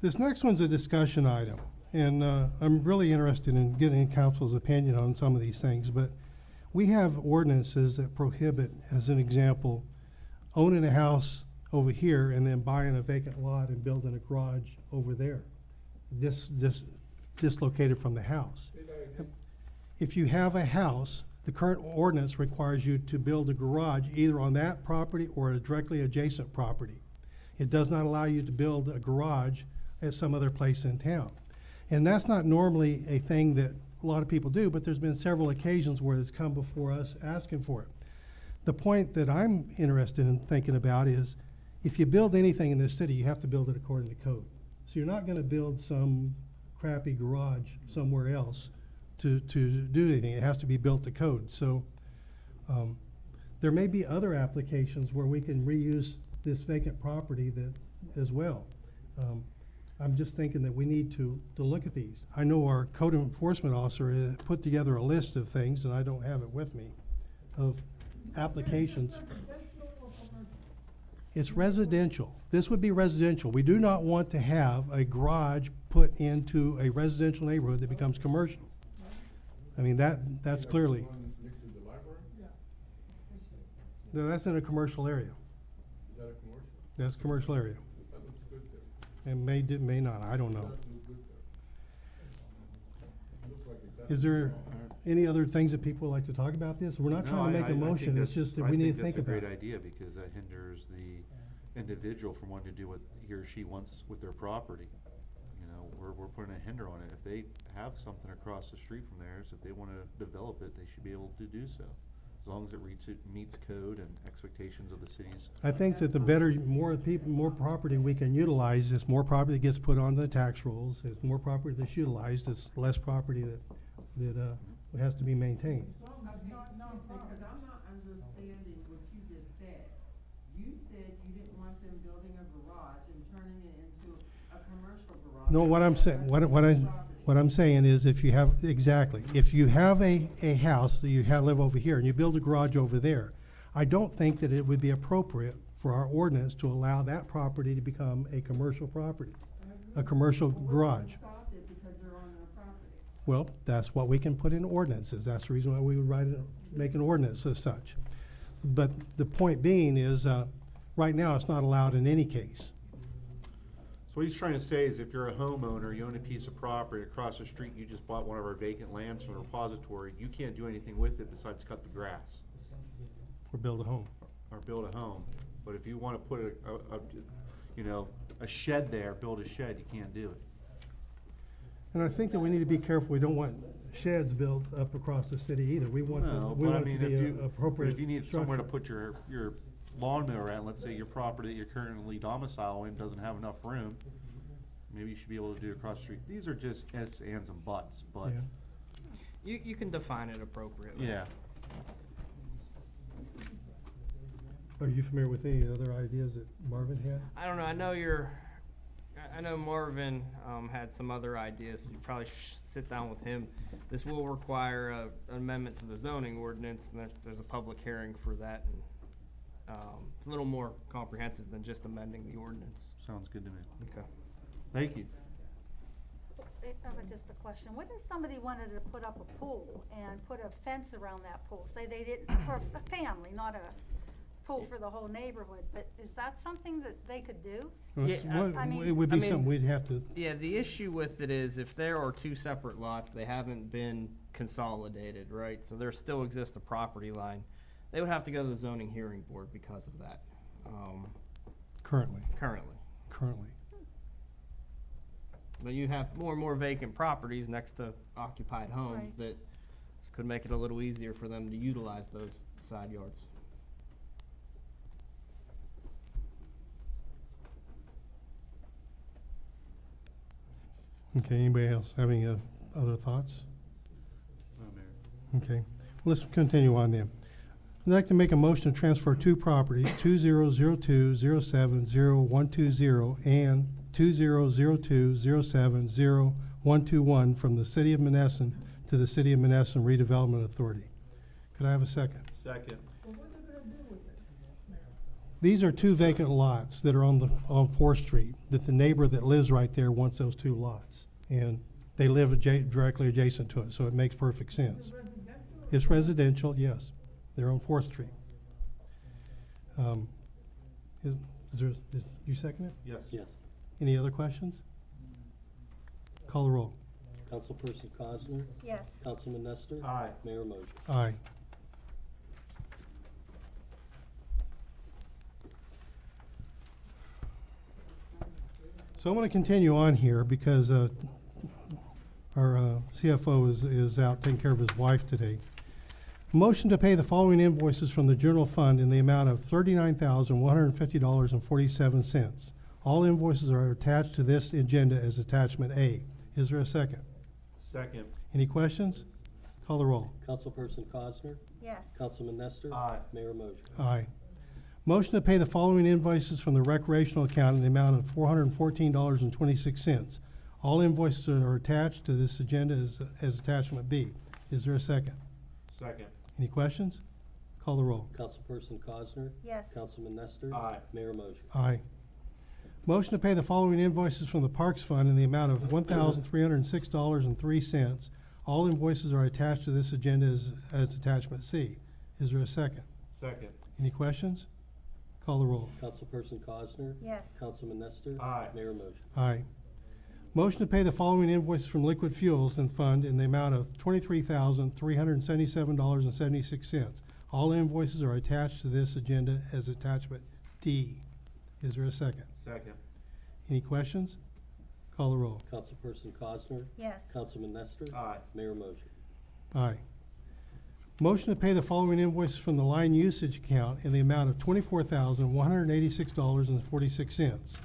S2: This next one's a discussion item, and I'm really interested in getting council's opinion on some of these things, but we have ordinances that prohibit, as an example, owning a house over here and then buying a vacant lot and building a garage over there, dislocated from the house. If you have a house, the current ordinance requires you to build a garage either on that property or a directly adjacent property. It does not allow you to build a garage at some other place in town. And that's not normally a thing that a lot of people do, but there's been several occasions where it's come before us asking for it. The point that I'm interested in thinking about is if you build anything in this city, you have to build it according to code. So you're not gonna build some crappy garage somewhere else to do anything. It has to be built to code. So there may be other applications where we can reuse this vacant property that as well. I'm just thinking that we need to look at these. I know our code enforcement officer put together a list of things, and I don't have it with me, of applications. It's residential. This would be residential. We do not want to have a garage put into a residential neighborhood that becomes commercial. I mean, that's clearly. No, that's in a commercial area.
S6: Is that a commercial?
S2: That's a commercial area.
S6: That looks good there.
S2: And may not, I don't know.
S6: That looks good there. Looks like it does.
S2: Is there any other things that people would like to talk about this? We're not trying to make a motion, it's just that we need to think about
S5: I think
S2: it.
S5: that's a great idea, because that hinders the individual from wanting to do what he or she wants with their property. You know, we're putting a hinder on it. If they have something across the street from theirs, if they wanna develop it, they should be able to do so, as long as it meets code and expectations of the cities.
S2: I think that the better, more property we can utilize, is more property that gets put on the tax rolls, is more property that's utilized, is less property that has to be maintained.
S11: Because I'm not understanding what you just said. You said you didn't want them building a garage and turning it into a commercial garage.
S2: No, what I'm saying, what I'm saying is if you have a house that you live over here and you build a garage over there, I don't think that it would be appropriate for our ordinance to allow that property to become a commercial property, a commercial garage.
S11: Stop it because they're on their property.
S2: Well, that's what we can put in ordinances. That's the reason why we would make an ordinance as such. But the point being is, right now, it's not allowed in any case.
S5: So what he's trying to say is if you're a homeowner, you own a piece of property across the street, you just bought one of our vacant lands from the repository, you can't do anything with it besides cut the grass
S2: Or build a home.
S5: or build a home. But if you wanna put a shed there, build a shed, you can't do it.
S2: And I think that we need to be careful. We don't want sheds built up across the city either. We want
S5: No,
S2: we
S5: but I
S2: want it
S5: mean,
S2: to
S5: if
S2: be
S5: you,
S2: a
S5: but
S2: appropriate
S5: if you need somewhere to
S2: structure.
S5: put your lawnmower at, let's say your property that you're currently domiciled in doesn't have enough room, maybe you should be able to do it across the street. These are just ifs, ands, and buts, but,
S2: Yeah.
S4: You can define it appropriately.
S5: yeah.
S2: Are you familiar with any other ideas that Marvin had?
S4: I don't know, I know Marvin, had some other ideas, so you probably sit down with him. This will require an amendment to the zoning ordinance, and there's a public hearing for that. And, it's a little more comprehensive than just amending the ordinance.
S5: Sounds good to me.
S4: Okay.
S5: Thank you.
S9: I have just a question. What if somebody wanted to put up a pool and put a fence around that pool? Say they didn't, for a family, not a pool for the whole neighborhood, but is that something that they could do?
S2: Well,
S4: Yeah,
S2: it's- what-
S9: I mean-
S2: It would be
S4: I mean-
S2: something we'd have to,
S4: Yeah, the issue with it is if there are two separate lots, they haven't been consolidated, right? So there still exists a property line. They would have to go to the zoning hearing board because of that,
S2: currently.
S4: currently. But you have more and more vacant properties next to occupied homes
S9: Right.
S4: that could make it a little easier for them to utilize those side yards.
S2: Okay, anybody else have any other thoughts?
S5: No, Mayor.
S2: Okay, let's continue on then. I'd like to make a motion to transfer two properties, 2002-07-0120 and 2002-07-0121 from the City of Monessen to the City of Monessen Redevelopment Authority. Could I have a second?
S5: Second.
S2: These are two vacant lots that are on 4th Street, that the neighbor that lives right there wants those two lots. And they live directly adjacent to it, so it makes perfect sense. It's residential, yes. They're on 4th Street. You second it?
S5: Yes.
S3: Yes.
S2: Any other questions? Call the roll.
S3: Councilperson Cosner,
S9: Yes.
S3: Councilman Nestor.
S5: Aye.
S3: Mayor Mosher.
S2: Aye. So I want to continue on here because our CFO is out taking care of his wife today. Motion to pay the following invoices from the general fund in the amount of $39,150.47. All invoices are attached to this agenda as attachment A. Is there a second?
S5: Second.
S2: Any questions? Call the roll.
S3: Councilperson Cosner,
S9: Yes.
S3: Councilman Nestor.
S5: Aye.
S3: Mayor Mosher.
S2: Aye. Motion to pay the following invoices from the recreational account in the amount of $414.26. All invoices are attached to this agenda as attachment B. Is there a second?
S5: Second.
S2: Any questions? Call the roll.
S3: Councilperson Cosner,
S9: Yes.
S3: Councilman Nestor.
S5: Aye.
S3: Mayor Mosher.
S2: Aye. Motion to pay the following invoices from the Parks Fund in the amount of $1,306.03. All invoices are attached to this agenda as attachment C. Is there a second?
S5: Second.
S2: Any questions? Call the roll.
S3: Councilperson Cosner,
S9: Yes.
S3: Councilman Nestor.
S5: Aye.
S3: Mayor Mosher.
S2: Aye. Motion to pay the following invoices from Liquid Fuels and Fund in the amount of $23,377.76. All invoices are attached to this agenda as attachment D. Is there a second?
S5: Second.
S2: Any questions? Call the roll.
S3: Councilperson Cosner,
S9: Yes.
S3: Councilman Nestor.
S5: Aye.
S3: Mayor Mosher.
S2: Aye. Motion to pay the following invoices from the line usage account in the amount of $24,186.46.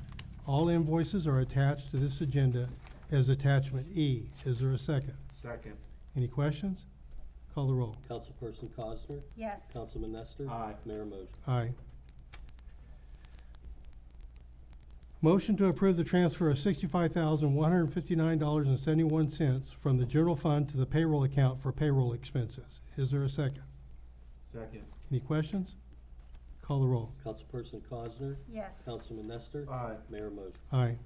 S2: All invoices are attached to this agenda as attachment E. Is there a second?
S5: Second.
S2: Any questions? Call the roll.
S3: Councilperson Cosner,
S9: Yes.
S3: Councilman Nestor.
S5: Aye.
S3: Mayor Mosher.
S2: Aye. Motion to approve the transfer of $65,159.71 from the general fund to the payroll account for payroll expenses. Is there a second?
S5: Second.
S2: Any questions? Call the roll.
S3: Councilperson Cosner,
S9: Yes.
S3: Councilman Nestor.
S5: Aye.
S3: Mayor Mosher.
S2: Aye.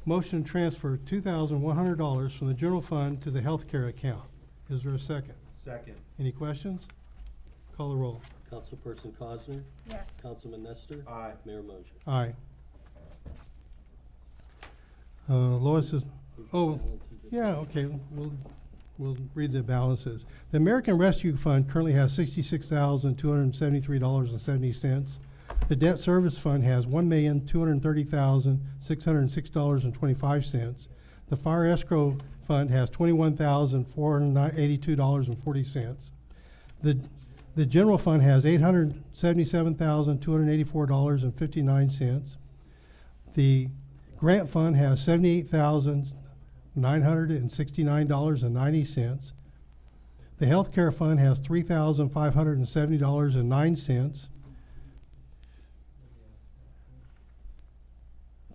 S2: Motion to transfer $2,100 from the general fund to the healthcare account. Is there a second?
S5: Second.
S2: Any questions? Call the roll.
S3: Councilperson Cosner,
S9: Yes.
S3: Councilman Nestor.
S5: Aye.
S3: Mayor Mosher.
S2: Aye. Lois is, oh, yeah, okay, we'll read the balances. The American Rescue Fund currently has $66,273.70. The Debt Service Fund has $1,230,606.25. The Fire Escrow Fund has $21,482.40. The General Fund has $877,284.59. The Grant Fund has $78,969.90. The Healthcare Fund has $3,570.09.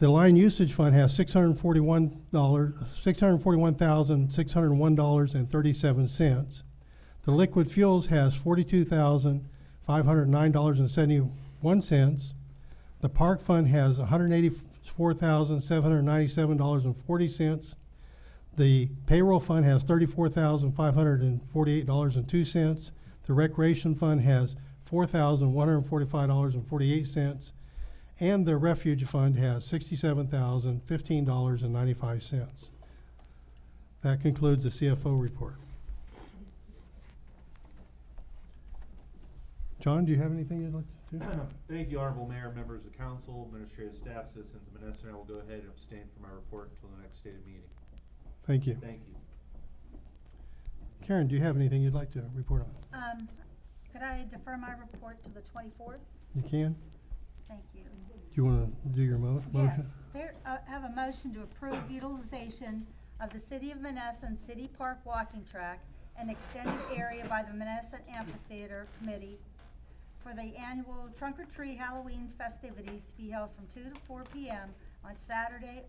S2: The Line Usage Fund has $641,601.37. The Liquid Fuels has $42,509.71. The Park Fund has $184,797.40. The Payroll Fund has $34,548.02. The Recreation Fund has $4,145.48, and the refuge fund has $67,015.95. That concludes the CFO report. John, do you have anything you'd like to do?
S5: Thank you, Honorable Mayor, members of council, administrative staff, citizens of Monessen. I will go ahead and abstain from my report until the next stated meeting.
S2: Thank you.
S5: Thank you.
S2: Karen, do you have anything you'd like to report on?
S9: Could I defer my report to the 24th?
S2: You can?
S9: Thank you.
S2: Do you want to do your motion?
S9: Yes, have a motion to approve utilization of the City of Monessen City Park walking track and extended area by the Monessen Amphitheater Committee for the annual Trunk or Treat Halloween festivities to be held from 2 to 4 p.m. on Saturday,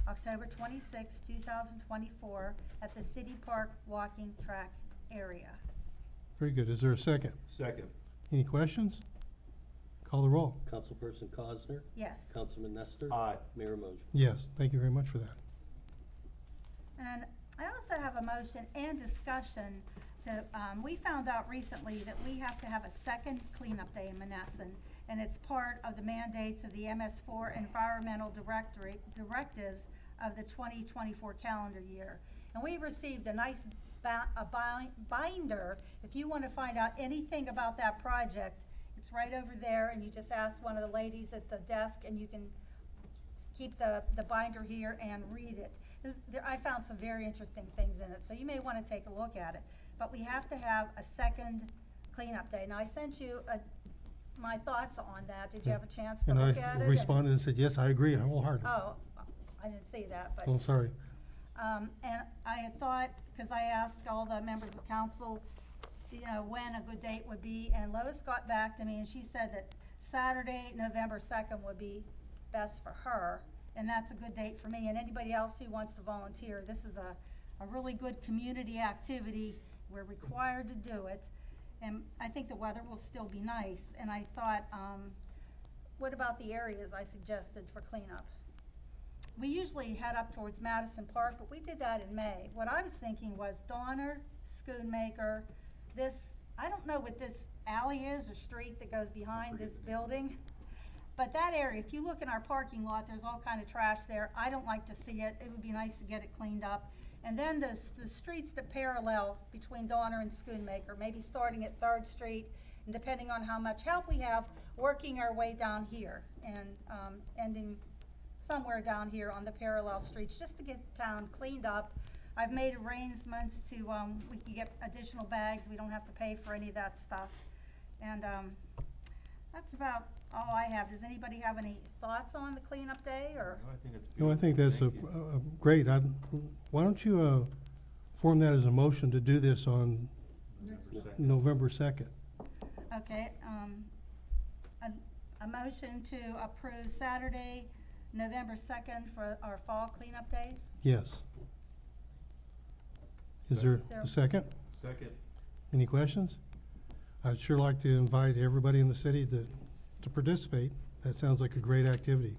S9: October 26, 2024, at the City Park walking track area.
S2: Very good. Is there a second?
S5: Second.
S2: Any questions? Call the roll.
S3: Councilperson Cosner,
S9: Yes.
S3: Councilman Nestor.
S5: Aye.
S3: Mayor Mosher.
S2: Yes, thank you very much for that.
S9: And I also have a motion and discussion to, we found out recently that we have to have a second cleanup day in Monessen, and it's part of the mandates of the MS4 environmental directives of the 2024 calendar year. And we received a nice binder. If you want to find out anything about that project, it's right over there, and you just ask one of the ladies at the desk, and you can keep the binder here and read it. I found some very interesting things in it, so you may want to take a look at it. But we have to have a second cleanup day. Now, I sent you my thoughts on that. Did you have a chance to
S2: And
S9: look
S2: I
S9: at it?
S2: responded and said, yes, I agree wholeheartedly.
S9: Oh, I didn't see that, but.
S2: Oh, sorry.
S9: And I had thought, because I asked all the members of council, you know, when a good date would be, and Lois got back to me, and she said that Saturday, November 2nd would be best for her, and that's a good date for me, and anybody else who wants to volunteer. This is a really good community activity. We're required to do it, and I think the weather will still be nice, and I thought, what about the areas I suggested for cleanup? We usually head up towards Madison Park, but we did that in May. What I was thinking was Donner, Schoonmaker, this, I don't know what this alley is or street that goes behind this building, but that area, if you look in our parking lot, there's all kind of trash there. I don't like to see it. It would be nice to get it cleaned up. And then the streets that parallel between Donner and Schoonmaker, maybe starting at 3rd Street, and depending on how much help we have, working our way down here and ending somewhere down here on the parallel streets, just to get the town cleaned up. I've made arrangements to, we can get additional bags. We don't have to pay for any of that stuff. And that's about all I have. Does anybody have any thoughts on the cleanup day, or?
S5: No, I think it's
S2: No, I think that's
S5: beautiful. Thank you.
S2: great. Why don't you form that as a motion to do this on November 2nd?
S9: Okay, a motion to approve Saturday, November 2nd for our fall cleanup day?
S2: Yes. Is there
S9: Is there-
S2: a second?
S5: Second.
S2: Any questions? I'd sure like to invite everybody in the city to participate. That sounds like a great activity.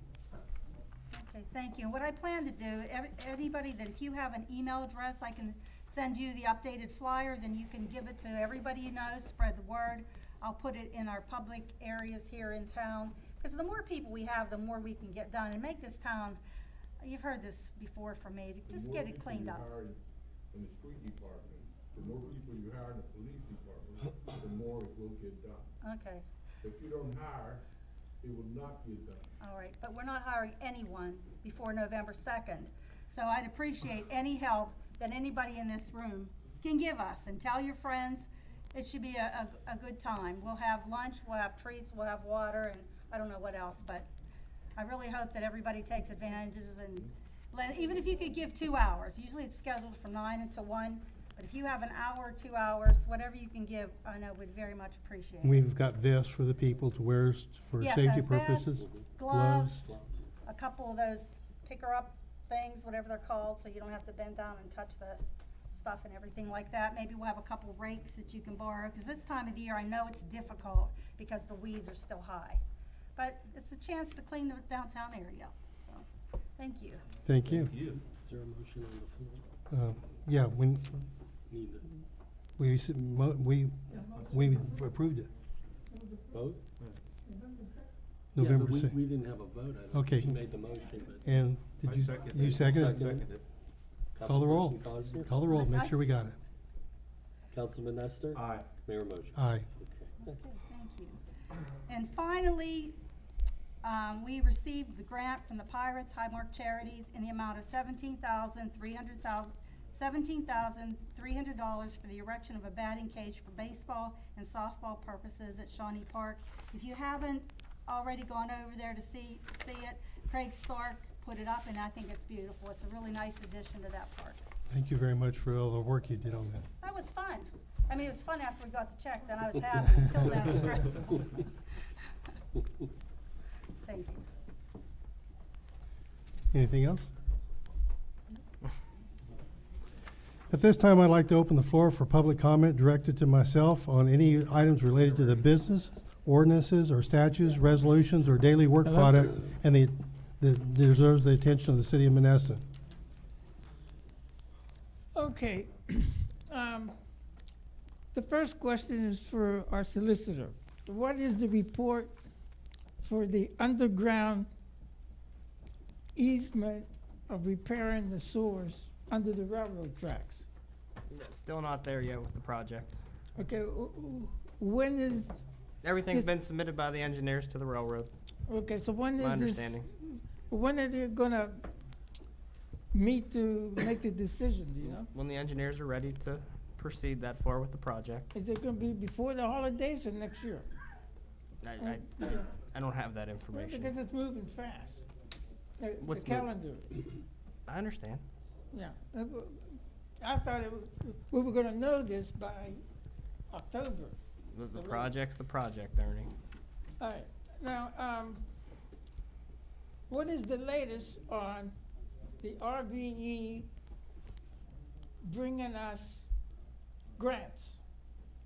S9: Okay, thank you. What I plan to do, anybody that, if you have an email address, I can send you the updated flyer, then you can give it to everybody you know, spread the word. I'll put it in our public areas here in town, because the more people we have, the more we can get done and make this town, you've heard this before from me, just get it cleaned up.
S12: In the street department, the more people you hire in the police department, the more it will get done.
S9: Okay,
S12: If you don't hire, it will not get done.
S9: all right, but we're not hiring anyone before November 2nd. So I'd appreciate any help that anybody in this room can give us, and tell your friends. It should be a good time. We'll have lunch, we'll have treats, we'll have water, and I don't know what else, but I really hope that everybody takes advantages, and even if you could give 2 hours, usually it's scheduled from 9 until 1, but if you have an hour, 2 hours, whatever you can give, I know we'd very much appreciate it.
S2: We've got vests for the people to wear for
S9: Yes,
S2: safety
S9: a vest,
S2: purposes.
S9: gloves, a couple of those picker-up things, whatever they're called, so you don't have to bend down and touch the stuff and everything like that. Maybe we'll have a couple rakes that you can borrow, because this time of the year, I know it's difficult because the weeds are still high. But it's a chance to clean the downtown area, so, thank you.
S2: Thank you.
S3: Is there a motion on the floor?
S2: Yeah, when
S3: Need it.
S2: we approved it.
S3: Both?
S2: November
S3: Yeah, but
S2: 6th.
S3: we didn't have a vote. I don't
S2: Okay.
S3: think she made the motion, but.
S2: And
S5: I
S2: did you,
S5: second
S2: you
S5: it.
S2: second it?
S3: Second.
S2: Call the roll.
S3: Councilperson Cosner?
S2: Call the roll, make sure we got it.
S3: Councilman Nestor?
S5: Aye.
S3: Mayor Motion?
S2: Aye.
S3: Okay.
S9: Okay, thank you. And finally, we received the grant from the Pirates Highmark Charities in the amount of $17,300 for the erection of a batting cage for baseball and softball purposes at Shawnee Park. If you haven't already gone over there to see it, Craig Stark put it up, and I think it's beautiful. It's a really nice addition to that park.
S2: Thank you very much for all the work you did on that.
S9: That was fun. I mean, it was fun after we got the check, then I was happy, until then it was stressful. Thank you.
S2: Anything else? At this time, I'd like to open the floor for public comment directed to myself on any items related to the business, ordinances, or statutes, resolutions, or daily work product, and that deserves the attention of the city of Monessen.
S7: Okay. The first question is for our solicitor. What is the report for the underground easement of repairing the sewers under the railroad tracks?
S4: Still not there yet with the project.
S7: Okay, when is,
S4: Everything's
S7: This-
S4: been submitted by the engineers to the railroad,
S7: okay, so when
S4: my
S7: is this?
S4: understanding.
S7: When are they gonna meet to make the decision, do you know?
S4: When the engineers are ready to proceed that far with the project.
S7: Is it gonna be before the holidays or next year?
S4: I don't have that
S7: Well,
S4: information.
S7: because it's moving fast. The
S4: What's
S7: calendar,
S4: I understand.
S7: yeah. I thought we were gonna know this by October.
S4: The
S7: The road.
S4: project's the project, Ernie.
S7: All right, now, what is the latest on the RVE bringing us grants,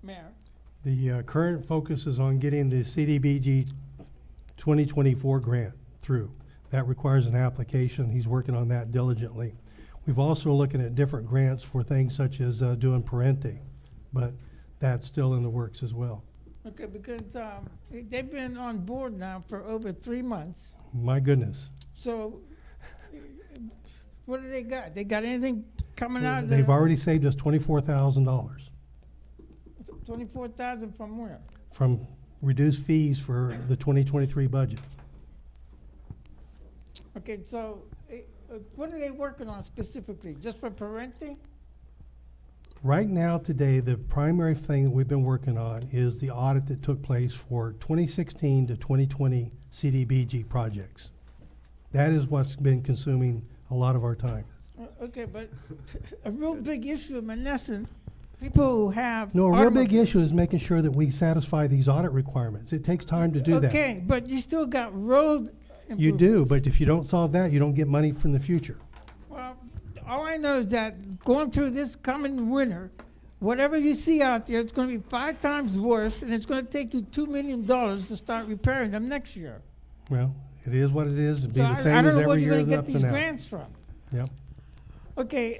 S7: Mayor?
S2: The current focus is on getting the CDBG 2024 grant through. That requires an application. He's working on that diligently. We've also looking at different grants for things such as doing parenting, but that's still in the works as well.
S7: Okay, because they've been on board now for over 3 months.
S2: My goodness.
S7: So, what do they got? They got anything coming out of
S2: They've already saved us $24,000
S7: $24,000 from where?
S2: from reduced fees for the 2023 budget.
S7: Okay, so what are they working on specifically? Just for parenting?
S2: Right now, today, the primary thing that we've been working on is the audit that took place for 2016 to 2020 CDBG projects. That is what's been consuming a lot of our time.
S7: Okay, but a real big issue in Monessen, people who have.
S2: No, a real big
S7: automobiles-
S2: issue is making sure that we satisfy these audit requirements. It takes time to do that.
S7: Okay, but you still got road
S2: You do,
S7: improvements.
S2: but if you don't solve that, you don't get money from the future.
S7: Well, all I know is that going through this coming winter, whatever you see out there, it's gonna be 5 times worse, and it's gonna take you $2 million to start repairing them next year.
S2: Well, it is what it is. It'd be
S7: So
S2: the
S7: I
S2: same
S7: don't
S2: as
S7: know where
S2: every
S7: you're
S2: year
S7: gonna
S2: up
S7: get
S2: to
S7: these
S2: now.
S7: grants from.
S2: Yep.
S7: Okay,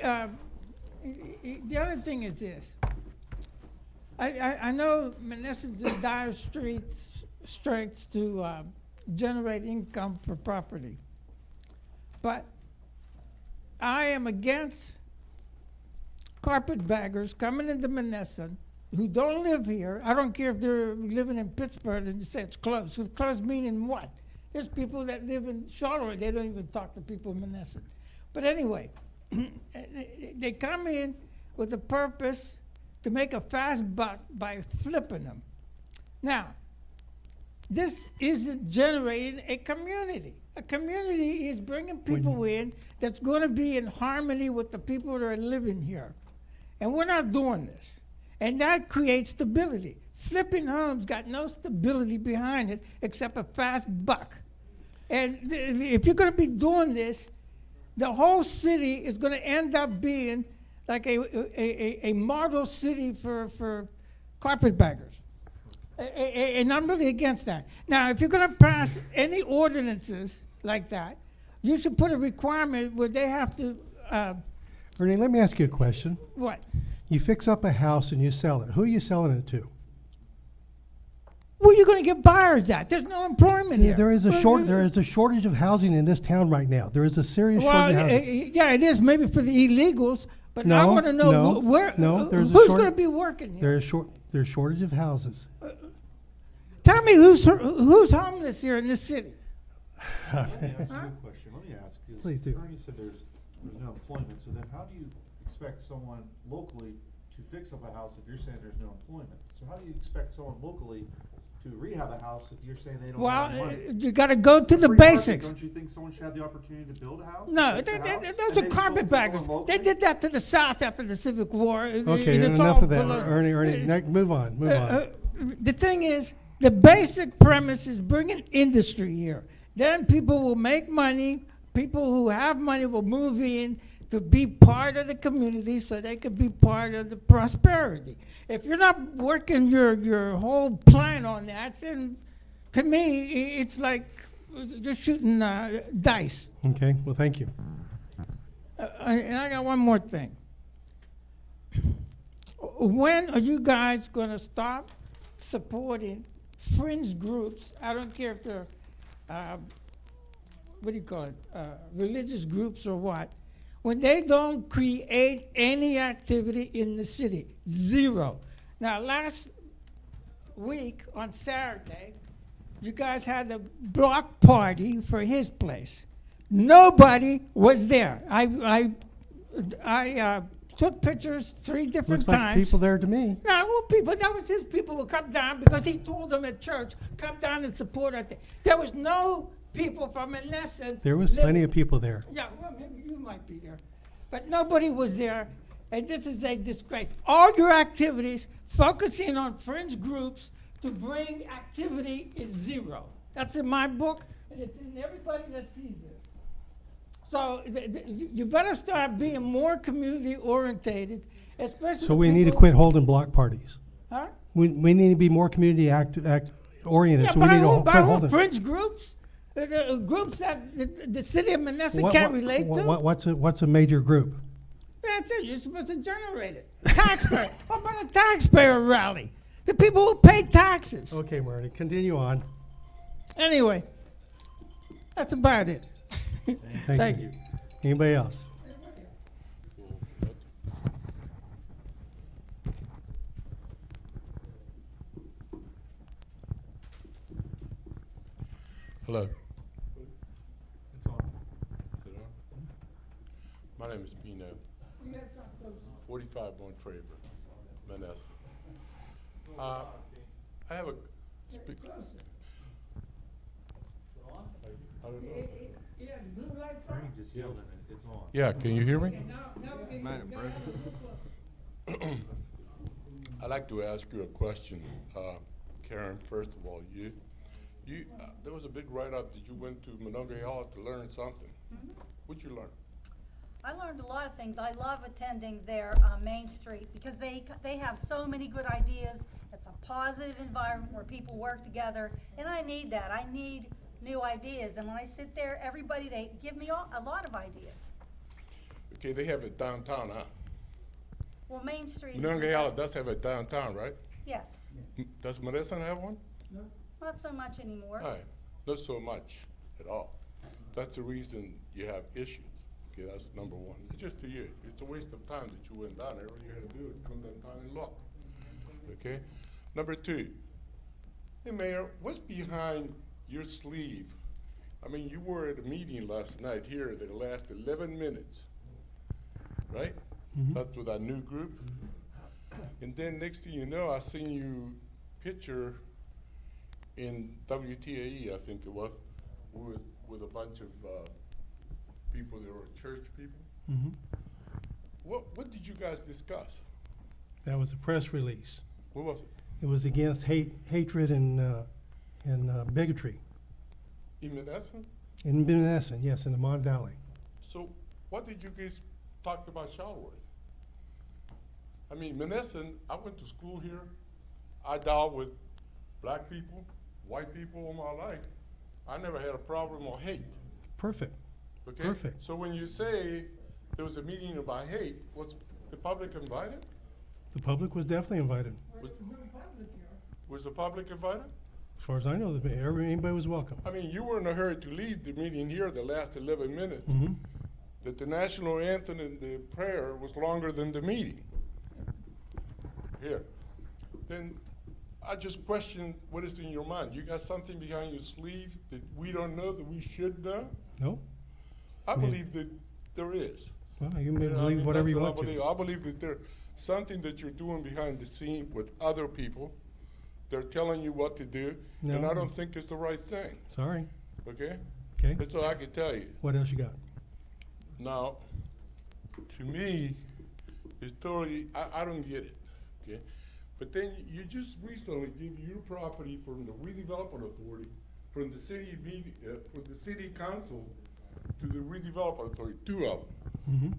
S7: the other thing is this. I know Monessen's in dire straits to generate income for property. But I am against carpetbaggers coming into Monessen who don't live here. I don't care if they're living in Pittsburgh and you say it's close. It's close meaning what? There's people that live in Charlotte, they don't even talk to people in Monessen. But anyway, they come in with a purpose to make a fast buck by flipping them. Now, this isn't generating a community. A community is bringing people in that's going to be in harmony with the people that are living here. And we're not doing this. And that creates stability. Flipping homes got no stability behind it except a fast buck. And if you're going to be doing this, the whole city is going to end up being like a model city for carpetbaggers. And I'm really against that. Now, if you're going to pass any ordinances like that, you should put a requirement where they have to,
S2: Ernie, let me ask you a question.
S7: what?
S2: You fix up a house and you sell it. Who are you selling it to?
S7: where you gonna get buyers at? There's no employment here.
S2: There is a shortage of housing in this town right now. There is a serious
S7: Well,
S2: shortage of housing.
S7: yeah, it is maybe for the illegals, but I
S2: No,
S7: wanna know
S2: no,
S7: where,
S2: no, there's a
S7: who's
S2: short-
S7: gonna be working here?
S2: There's shortage of houses.
S7: Tell me who's homeless here in this city?
S5: Let me ask you a question, let me ask, 'cause
S2: Please do.
S5: Ernie said there's no employment, so then how do you expect someone locally to fix up a house if you're saying there's no employment? So how do you expect someone locally to rehab a house if you're saying they don't
S7: Well,
S5: have any money?
S7: you gotta go to the
S5: Free market,
S7: basics.
S5: Don't you think someone should have the opportunity to build a house?
S7: No,
S5: fix a house,
S7: those
S5: and
S7: are
S5: maybe sell it to
S7: carpetbaggers.
S5: someone
S7: They
S5: locally?
S7: did that to the South after the Civic War.
S2: Okay,
S7: and it's
S2: enough
S7: all
S2: of that,
S7: below-
S2: Ernie, move on.
S7: The thing is, the basic premise is bringing industry here. Then people will make money. People who have money will move in to be part of the community so they could be part of the prosperity. If you're not working your whole plan on that, then to me, it's like you're shooting dice.
S2: Okay, well, thank you.
S7: And I got one more thing. When are you guys going to stop supporting fringe groups? I don't care if they're, what do you call it, religious groups or what. When they don't create any activity in the city, zero. Now, last week on Saturday, you guys had a block party for his place. Nobody was there. I took pictures 3 different
S2: Looks like
S7: times.
S2: people there to me.
S7: No, well, people, that was his people who come down because he told them at church, come down and support our thing. There was no people from Monessen.
S2: There was plenty of people there.
S7: Yeah, well, maybe you might be there. But nobody was there, and this is a disgrace. All your activities focusing on fringe groups to bring activity is zero. That's in my book, and it's in everybody that sees this. So you better start being more community orientated, especially.
S2: So
S7: the
S2: we need to
S7: people-
S2: quit holding block parties.
S7: Huh?
S2: We need to be more community oriented,
S7: Yeah,
S2: so we
S7: but
S2: need to
S7: by
S2: quit
S7: who?
S2: holding.
S7: Fringe groups? Groups that the city of Monessen can't relate to?
S2: What's a major group?
S7: That's it. You're supposed to generate it. Taxpayer. How about a taxpayer rally? The people who pay taxes.
S2: Okay, Marty, continue on.
S7: Anyway, that's about it.
S2: Thank you. Anybody else?
S12: Hello.
S5: It's on.
S12: Is it on? My name is Bino. 45 on Traver, Monessen. I have a. I don't know.
S5: Ernie just yelled at it, it's on.
S12: Yeah, can you hear me?
S4: Might have broken.
S12: I'd like to ask you a question, Karen. First of all, there was a big write-up that you went to Monongahela to learn something. What'd you learn?
S9: I learned a lot of things. I love attending their Main Street because they have so many good ideas. It's a positive environment where people work together, and I need that. I need new ideas, and when I sit there, they give me a lot of ideas.
S12: Okay, they have it downtown, huh?
S9: Well, Main Street.
S12: Monongahela does have it downtown, right?
S9: Yes,
S12: Does Monessen have one?
S9: not so much anymore.
S12: All right, not so much at all. That's the reason you have issues. Okay, that's number one. It's just to you. It's a waste of time that you went down there. All you had to do is come downtown and look. Okay? Number two, hey Mayor, what's behind your sleeve? I mean, you were at a meeting last night here that lasted 11 minutes, right? That's with our new group. And then next thing you know, I seen you picture in WTAE, I think it was, with a bunch of people that were church people.
S2: Mhm.
S12: What did you guys discuss?
S2: That was a press release.
S12: What was it?
S2: It was against hatred and bigotry
S12: In Monessen?
S2: in Monessen, yes, in the Mon Valley.
S12: So what did you guys talk about Charleroy? I mean, Monessen, I went to school here. I dealt with black people, white people all my life. I never had a problem or hate.
S2: Perfect.
S12: Okay?
S2: Perfect.
S12: So when you say there was a meeting about hate, was the public invited?
S2: The public was definitely invited.
S12: Was the public invited?
S2: As far as I know, anybody was welcome.
S12: I mean, you were in a hurry to leave the meeting here the last 11 minutes.
S2: Mm-hmm.
S12: That the national anthem and the prayer was longer than the meeting. Here. Then I just question what is in your mind. You got something behind your sleeve that we don't know that we should know?
S2: No?
S12: I
S2: Yeah.
S12: believe that there is.
S2: Well, you may
S12: You know, I
S2: believe
S12: mean,
S2: whatever
S12: that's
S2: you
S12: what
S2: want to.
S12: I believe that there's something that you're doing behind the scene with other people. They're telling you what to do, and
S2: No.
S12: I don't think it's the right thing,
S2: Sorry.
S12: okay?
S2: Okay.
S12: That's all I can tell you.
S2: What else you got?
S12: Now, to me, it's totally, I don't get it, okay? But then you just recently gave your property from the redevelopment authority, from the city from the city council to the redevelopment authority, 2 of them.
S2: Mm-hmm.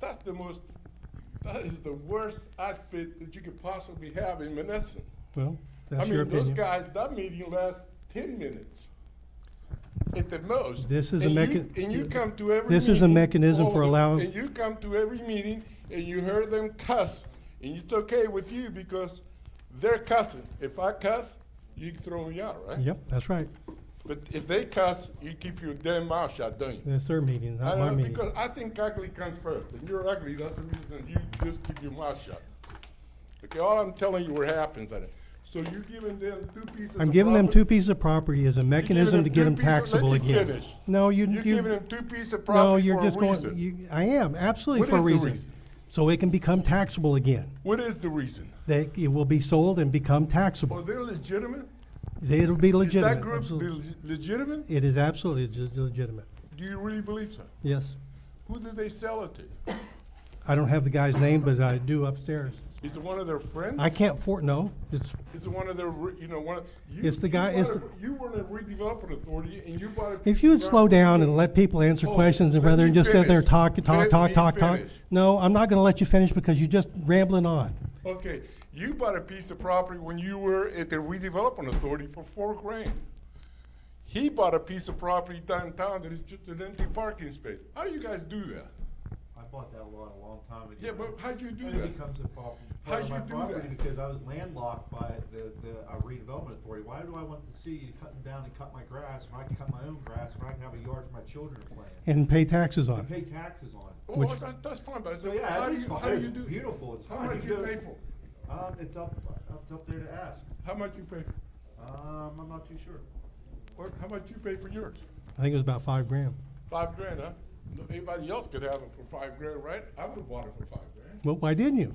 S12: That is the worst outfit that you could possibly have in Monessen.
S2: Well,
S12: I
S2: that's your
S12: mean, those
S2: opinion.
S12: guys, that meeting lasts 10 minutes at the most.
S2: This is a
S12: And
S2: mechan-
S12: And you come to every
S2: This is a
S12: meeting,
S2: mechanism
S12: all
S2: for
S12: of it,
S2: allowing-
S12: And you come to every meeting and you heard them cuss, and it's okay with you because they're cussing. If I cuss, you can throw me out, right?
S2: Yep, that's right.
S12: But if they cuss, you keep your damn mouth shut, don't you?
S2: That's their meeting,
S12: I
S2: not my
S12: know,
S2: meeting.
S12: because I think ugly comes first, and you're ugly, that's the reason you just keep your mouth shut. Okay, all I'm telling you what happens at it. So you're giving them 2 pieces of
S2: I'm giving them
S12: property?
S2: 2 pieces of property as a mechanism to get them taxable
S12: Let me
S2: again.
S12: finish.
S2: No,
S12: You're giving them 2 pieces of
S2: No,
S12: property
S2: you're
S12: for a
S2: just going,
S12: reason.
S2: I am, absolutely
S12: What
S2: for a
S12: is the
S2: reason.
S12: reason?
S2: So it can become taxable again.
S12: What is the reason?
S2: That it will be sold and become
S12: Are
S2: taxable.
S12: they legitimate?
S2: It'll be
S12: Is that
S2: legitimate.
S12: group
S2: absolutely.
S12: legitimate?
S2: It is absolutely legitimate.
S12: Do you really believe so?
S2: Yes.
S12: Who did they sell it to?
S2: I don't have the guy's name, but I do upstairs.
S12: Is it one of their friends?
S2: I can't no, it's,
S12: Is it one of their, one of?
S2: It's the guy- it's
S12: You were in a redevelopment authority and you bought a.
S2: if you would slow down and let people answer
S12: Oh,
S2: questions and
S12: let
S2: rather
S12: me
S2: than just sit there
S12: finish.
S2: talk.
S12: Finish.
S2: No, I'm not gonna let you finish because you're just rambling on.
S12: Okay, you bought a piece of property when you were at the redevelopment authority for $4,000. He bought a piece of property downtown that is just an empty parking space. How do you guys do that?
S5: I bought that lot a long time ago.
S12: Yeah, but how'd you do
S5: And
S12: that?
S5: it becomes a part
S12: How'd
S5: of my
S12: you do
S5: property
S12: that?
S5: because I was landlocked by the redevelopment authority. Why do I want to see you cutting down and cut my grass when I can cut my own grass when I can have a yard for my children to play in?
S2: And pay taxes on
S5: And
S2: it.
S5: pay taxes on it.
S12: Oh,
S2: Which-
S12: that's fine, but I
S5: So
S12: said,
S5: yeah,
S12: how do
S5: it's
S12: you,
S5: fine.
S12: how do
S5: It's
S12: you do?
S5: beautiful. It's
S12: How
S5: fine.
S12: much
S5: You
S12: you
S5: go-
S12: pay for?
S5: It's up there to ask.
S12: How much you pay for?
S5: I'm not too sure.
S12: Or how much you pay for yours?
S2: I think it was about $5,000.
S12: $5,000, huh? Anybody else could have it for $5,000, right? I would've bought it for $5,000.
S2: Well, why didn't you?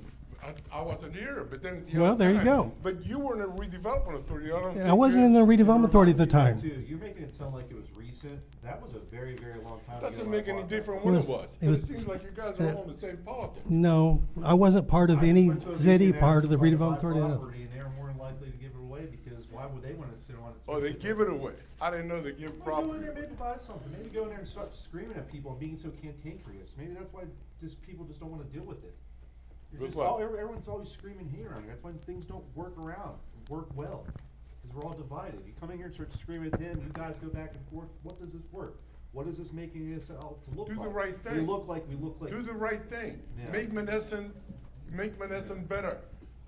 S12: I wasn't here, but then. the
S2: Well,
S12: other
S2: there you
S12: time-
S2: go.
S12: But you were in a redevelopment authority, I don't think.
S2: I wasn't in the redevelopment authority at the time.
S5: You're making it sound like it was recent. That was a very, very long time ago.
S12: Doesn't
S5: when I
S12: make any
S5: bought that.
S12: difference when it was,
S2: It
S12: but it
S2: was-
S12: seems like you guys are all in the same politics.
S2: No, I wasn't part of
S5: I
S2: any
S5: went to a
S2: city,
S5: meeting
S2: part of the
S5: asking if I
S2: redevelopment
S5: could buy
S2: authority.
S5: property, and they were more than likely to give it away because why would they want to sit on it?
S12: Oh, they give it away. I didn't know they give
S5: Well, go
S12: property
S5: in there,
S12: away.
S5: maybe buy something. Maybe go in there and start screaming at people and being so cantankerous. Maybe that's why just people just don't want to deal with it. You're
S12: With
S5: just
S12: what?
S5: everyone's always screaming here around here. That's why things don't work well. Because we're all divided. You come in here and start screaming at him, you guys go back and forth. What does this work? What is this making us out to look
S12: Do
S5: like?
S12: the right
S5: We
S12: thing.
S5: look like.
S12: Do the right thing.
S5: Yeah.
S12: Make Monessen better.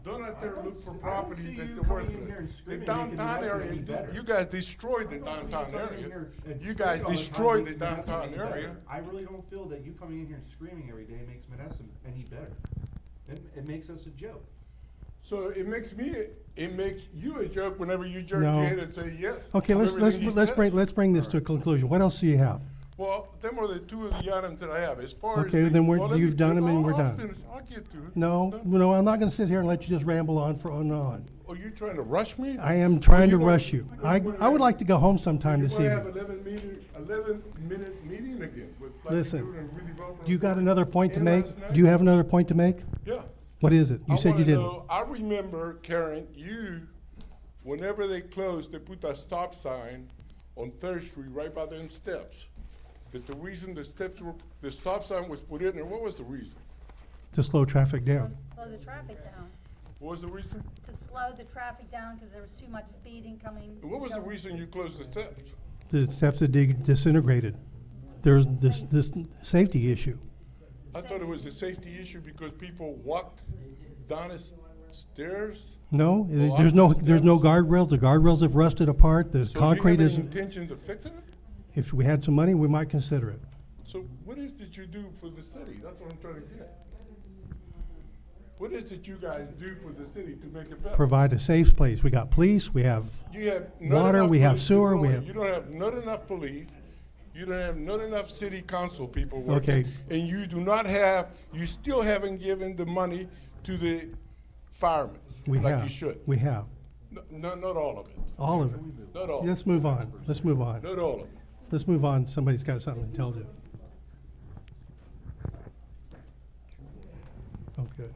S12: Don't out there
S5: I don't
S12: look
S5: s-
S12: for
S5: I don't
S12: property
S5: see
S12: that
S5: you
S12: they're
S5: coming in
S12: worthless.
S5: here and
S12: The
S5: screaming, making
S12: downtown
S5: Monessen
S12: area,
S5: any better.
S12: you guys destroyed the
S5: I don't see you
S12: downtown
S5: coming in
S12: area.
S5: here and
S12: You
S5: screaming
S12: guys
S5: all the time
S12: destroyed the
S5: makes Monessen
S12: downtown
S5: any better.
S12: area.
S5: I really don't feel that you coming in here and screaming every day makes Monessen any better. It makes us a joke.
S12: So it makes you a joke whenever you jerk
S2: No.
S12: your head and say yes.
S2: Okay,
S12: to everything he says.
S2: let's bring this to a conclusion. What else do you have?
S12: Well, them are the 2 of the items that I have. As far as.
S2: Okay,
S12: the-
S2: then
S12: well, let
S2: you've
S12: me
S2: done them and
S12: I'll-
S2: we're
S12: I'll
S2: done.
S12: finish. I'll get to it.
S2: No, I'm not gonna sit here and let you just ramble on for on and on.
S12: Oh, you trying to rush me?
S2: I am trying to
S12: you wanna-
S2: rush you.
S12: you
S2: I
S12: wanna
S2: would
S12: have-
S2: like to go home sometime
S12: You
S2: this
S12: wanna have
S2: evening.
S12: 11-minute meeting again with. like
S2: Listen,
S12: you do in redevelopment
S2: Do you got
S12: authority
S2: another point to
S12: and
S2: make?
S12: last night?
S2: Do you have another point to make?
S12: Yeah.
S2: What is it? You said you didn't.
S12: I remember, Karen, whenever they closed, they put that stop sign on Third Street right by them steps. That the reason the stop sign was put in there, what was the reason?
S2: To slow traffic down.
S9: Slow the traffic down.
S12: What was the reason?
S9: To slow the traffic down because there was too much speeding coming.
S12: And what was the
S9: going-
S12: reason you closed the steps?
S2: The steps had disintegrated. There's this safety issue.
S12: I thought it was a safety issue because people walked down stairs?
S2: No,
S12: Go
S2: there's
S12: up
S2: no,
S12: the
S2: there's no
S12: steps?
S2: guardrails. The guardrails have rusted apart. The
S12: So
S2: concrete
S12: you
S2: is,
S12: have any intentions of fixing it?
S2: if we had some money, we might consider it.
S12: So what is it you do for the city? That's what I'm trying to get. What is it you guys do for the city to make it better?
S2: Provide a safe place. We got police, we have,
S12: You have not
S2: water,
S12: enough
S2: we have
S12: police.
S2: sewer, we
S12: No,
S2: have-
S12: You don't have not enough police, you don't have not enough city council people working.
S2: Okay.
S12: And you do not have, you still haven't given the money to the firemen,
S2: we
S12: like
S2: have.
S12: you should.
S2: We have.
S12: Not all of it,
S2: All of it.
S12: not all,
S2: Let's move on. Let's move on.
S12: not all of it.
S2: Let's move on. Somebody's got something intelligent. Okay.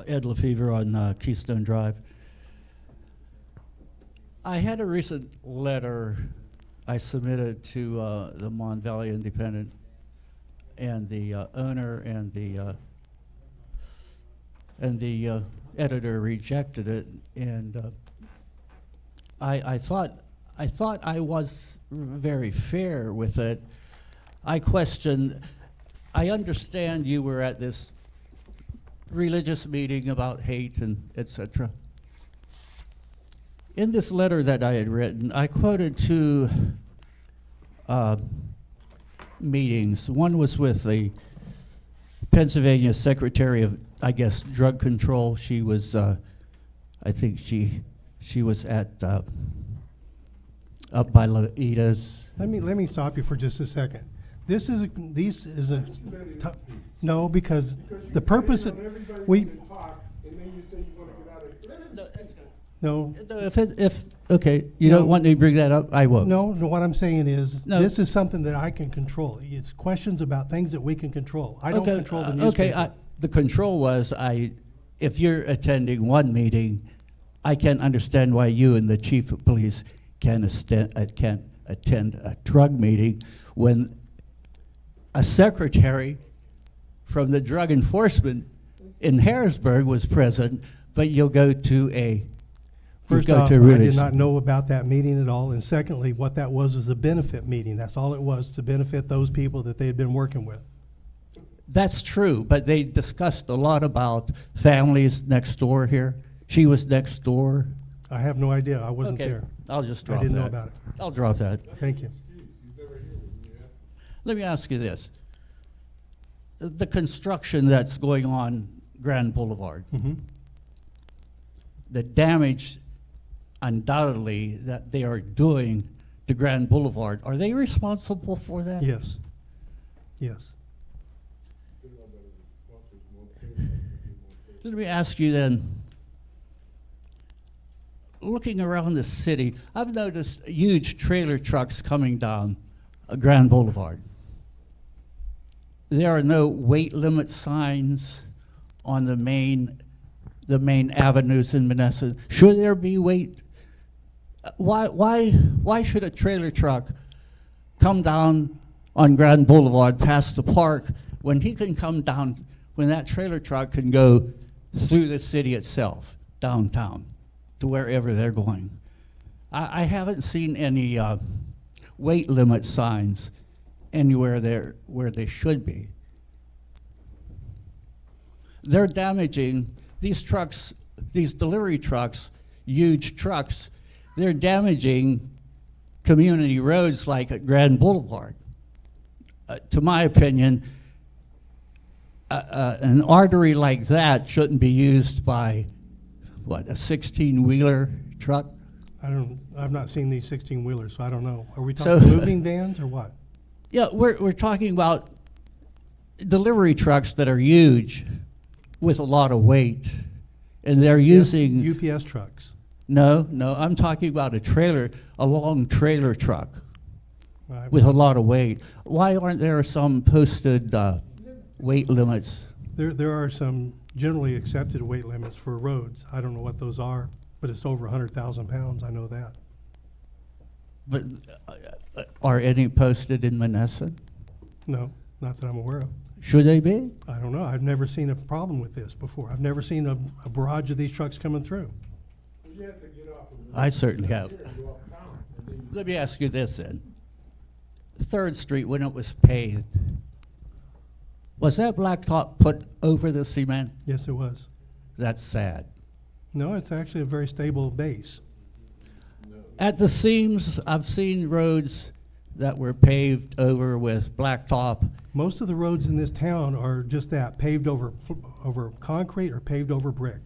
S1: Ed LaFever on Keystone Drive. I had a recent letter I submitted to the Mon Valley Independent, and the owner and the editor rejected it, and I thought I was very fair with it. I questioned. I understand you were at this religious meeting about hate and etc. In this letter that I had written, I quoted two meetings. One was with the Pennsylvania Secretary of, I guess, Drug Control. She was, I think she was at up by Laida's.
S2: Let me stop you for just a second. This is no, because the purpose of, we, no,
S1: No, if okay, you don't want me to bring that up, I won't.
S2: no, what I'm saying is,
S1: No.
S2: this is something that I can control. It's questions about things that we can control. I don't
S1: Okay,
S2: control the
S1: okay,
S2: newspaper.
S1: the control was if you're attending one meeting, I can't understand why you and the chief of police can't attend a drug meeting when a secretary from the drug enforcement in Harrisburg was present, but you'll go to a
S2: First off, I did not know about that meeting at all, and secondly, what that was a benefit meeting. That's all it was, to benefit those people that they had been working with.
S1: That's true, but they discussed a lot about families next door here. She was next door.
S2: I have no idea. I wasn't
S1: Okay,
S2: there.
S1: I'll just
S2: I
S1: drop
S2: didn't
S1: that.
S2: know about it.
S1: I'll drop that.
S2: Thank you.
S1: Let me ask you this. The construction that's going on Grand Boulevard,
S2: Mhm.
S1: the damage undoubtedly that they are doing to Grand Boulevard, are they responsible for that?
S2: Yes. Yes.
S1: Let me ask you then, looking around the city, I've noticed huge trailer trucks coming down Grand Boulevard. There are no weight limit signs on the main avenues in Monessen. Should there be weight? Why should a trailer truck come down on Grand Boulevard past the park when he can come down, when that trailer truck can go through the city itself, downtown, to wherever they're going? I haven't seen any weight limit signs anywhere there where they should be. They're damaging these trucks, these delivery trucks, huge trucks. They're damaging community roads like at Grand Boulevard. To my opinion, an artery like that shouldn't be used by, what, a 16-wheeler truck?
S2: I've not seen these 16-wheelers, so I don't know. Are we
S1: So-
S2: talking moving vans or what?
S1: Yeah, we're talking about delivery trucks that are huge with a lot of weight, and they're using.
S2: UPS trucks.
S1: No, I'm talking about a long trailer truck
S2: Right.
S1: with a lot of weight. Why aren't there some posted weight limits?
S2: There are some generally accepted weight limits for roads. I don't know what those are, but it's over 100,000 pounds. I know that.
S1: But are any posted in Monessen?
S2: No, not that I'm aware of.
S1: Should they be?
S2: I don't know. I've never seen a problem with this before. I've never seen a barrage of these trucks coming through.
S13: I certainly have. Let me ask you this then. Third Street, when it was paved, was that blacktop put over the cement?
S2: Yes, it was.
S13: That's sad.
S2: No, it's actually a very stable base.
S13: At the seams, I've seen roads that were paved over with blacktop.
S2: Most of the roads in this town are just that, paved over, over concrete or paved over brick.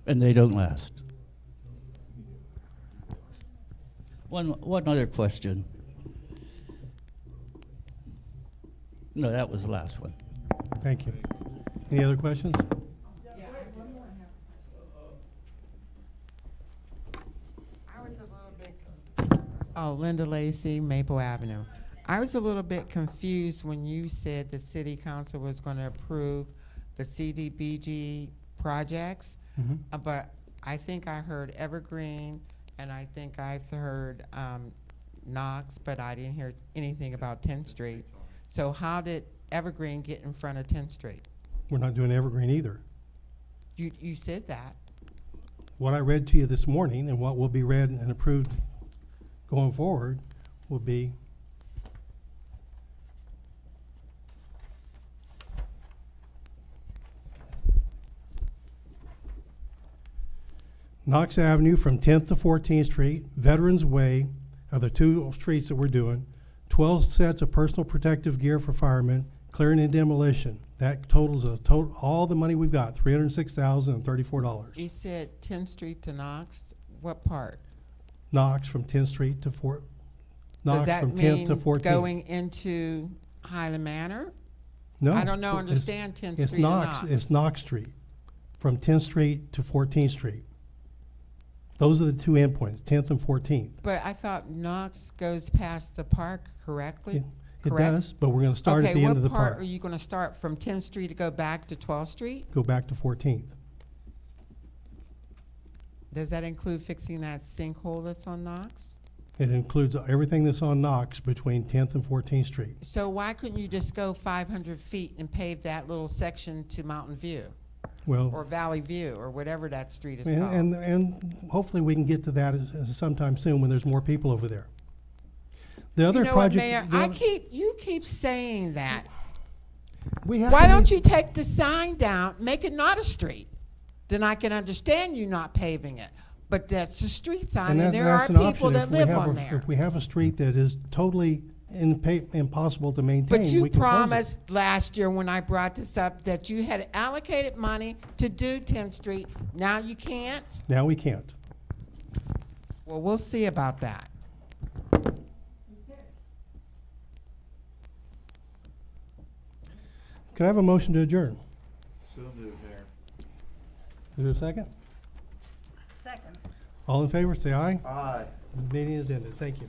S13: And they don't last. One other question. No, that was the last one.
S2: Thank you. Any other questions?
S11: I was a little bit. Oh, Linda Lacy, Maple Avenue. I was a little bit confused when you said the city council was going to approve the CDBG projects,
S2: Mhm.
S11: but I think I heard Evergreen, and I think I heard Knox, but I didn't hear anything about 10th Street. So how did Evergreen get in front of 10th Street?
S2: We're not doing Evergreen either.
S11: You said that.
S2: What I read to you this morning and what will be read and approved going forward will be Knox Avenue from 10th to 14th Street, Veterans Way are the two streets that we're doing. 12 sets of personal protective gear for firemen, clearing and demolition. That totals all the money we've got, $306,034.
S11: You said 10th Street to Knox. What part?
S2: Knox from 10th Street to
S11: Does
S2: Knox
S11: that
S2: from 10th
S11: mean
S2: to 14th.
S11: going into Highland Manor?
S2: No.
S11: I don't know,
S2: it's-
S11: understand 10th
S2: it's
S11: Street and Knox.
S2: It's Knox Street, from 10th Street to 14th Street. Those are the two endpoints, 10th and 14th.
S11: But I thought Knox goes past the park correctly?
S2: It
S11: Correct?
S2: does, but we're gonna start at the end of the
S11: Okay, what part
S2: park.
S11: are you gonna start from 10th Street to go back to 12th Street?
S2: Go back to 14th.
S11: Does that include fixing that sinkhole that's on Knox?
S2: It includes everything that's on Knox between 10th and 14th Street.
S11: So why couldn't you just go 500 feet and pave that little section to Mountain View? Or
S2: Well,
S11: Valley View, or whatever that street is
S2: and,
S11: called?
S2: and hopefully we can get to that as sometime soon when there's more people over there. The other
S11: You know what,
S2: project.
S11: Mayor, you keep saying that.
S2: we have
S11: Why
S2: to
S11: don't
S2: make-
S11: you take the sign down, make it not a street? Then I can understand you not paving it. But that's a street sign, and there are
S2: that's an
S11: people
S2: option
S11: that
S2: if we
S11: live
S2: have
S11: on
S2: a-
S11: there.
S2: If we have a street that is totally impossible to maintain,
S11: But you
S2: we can close it.
S11: promised last year when I brought this up that you had allocated money to do 10th Street. Now you can't?
S2: Now we can't.
S11: Well, we'll see about that.
S2: Can I have a motion to adjourn?
S5: So moved, Mayor.
S2: Is there a second?
S9: Second.
S2: All in favor, say aye.
S5: Aye.
S2: Meeting is ended. Thank you.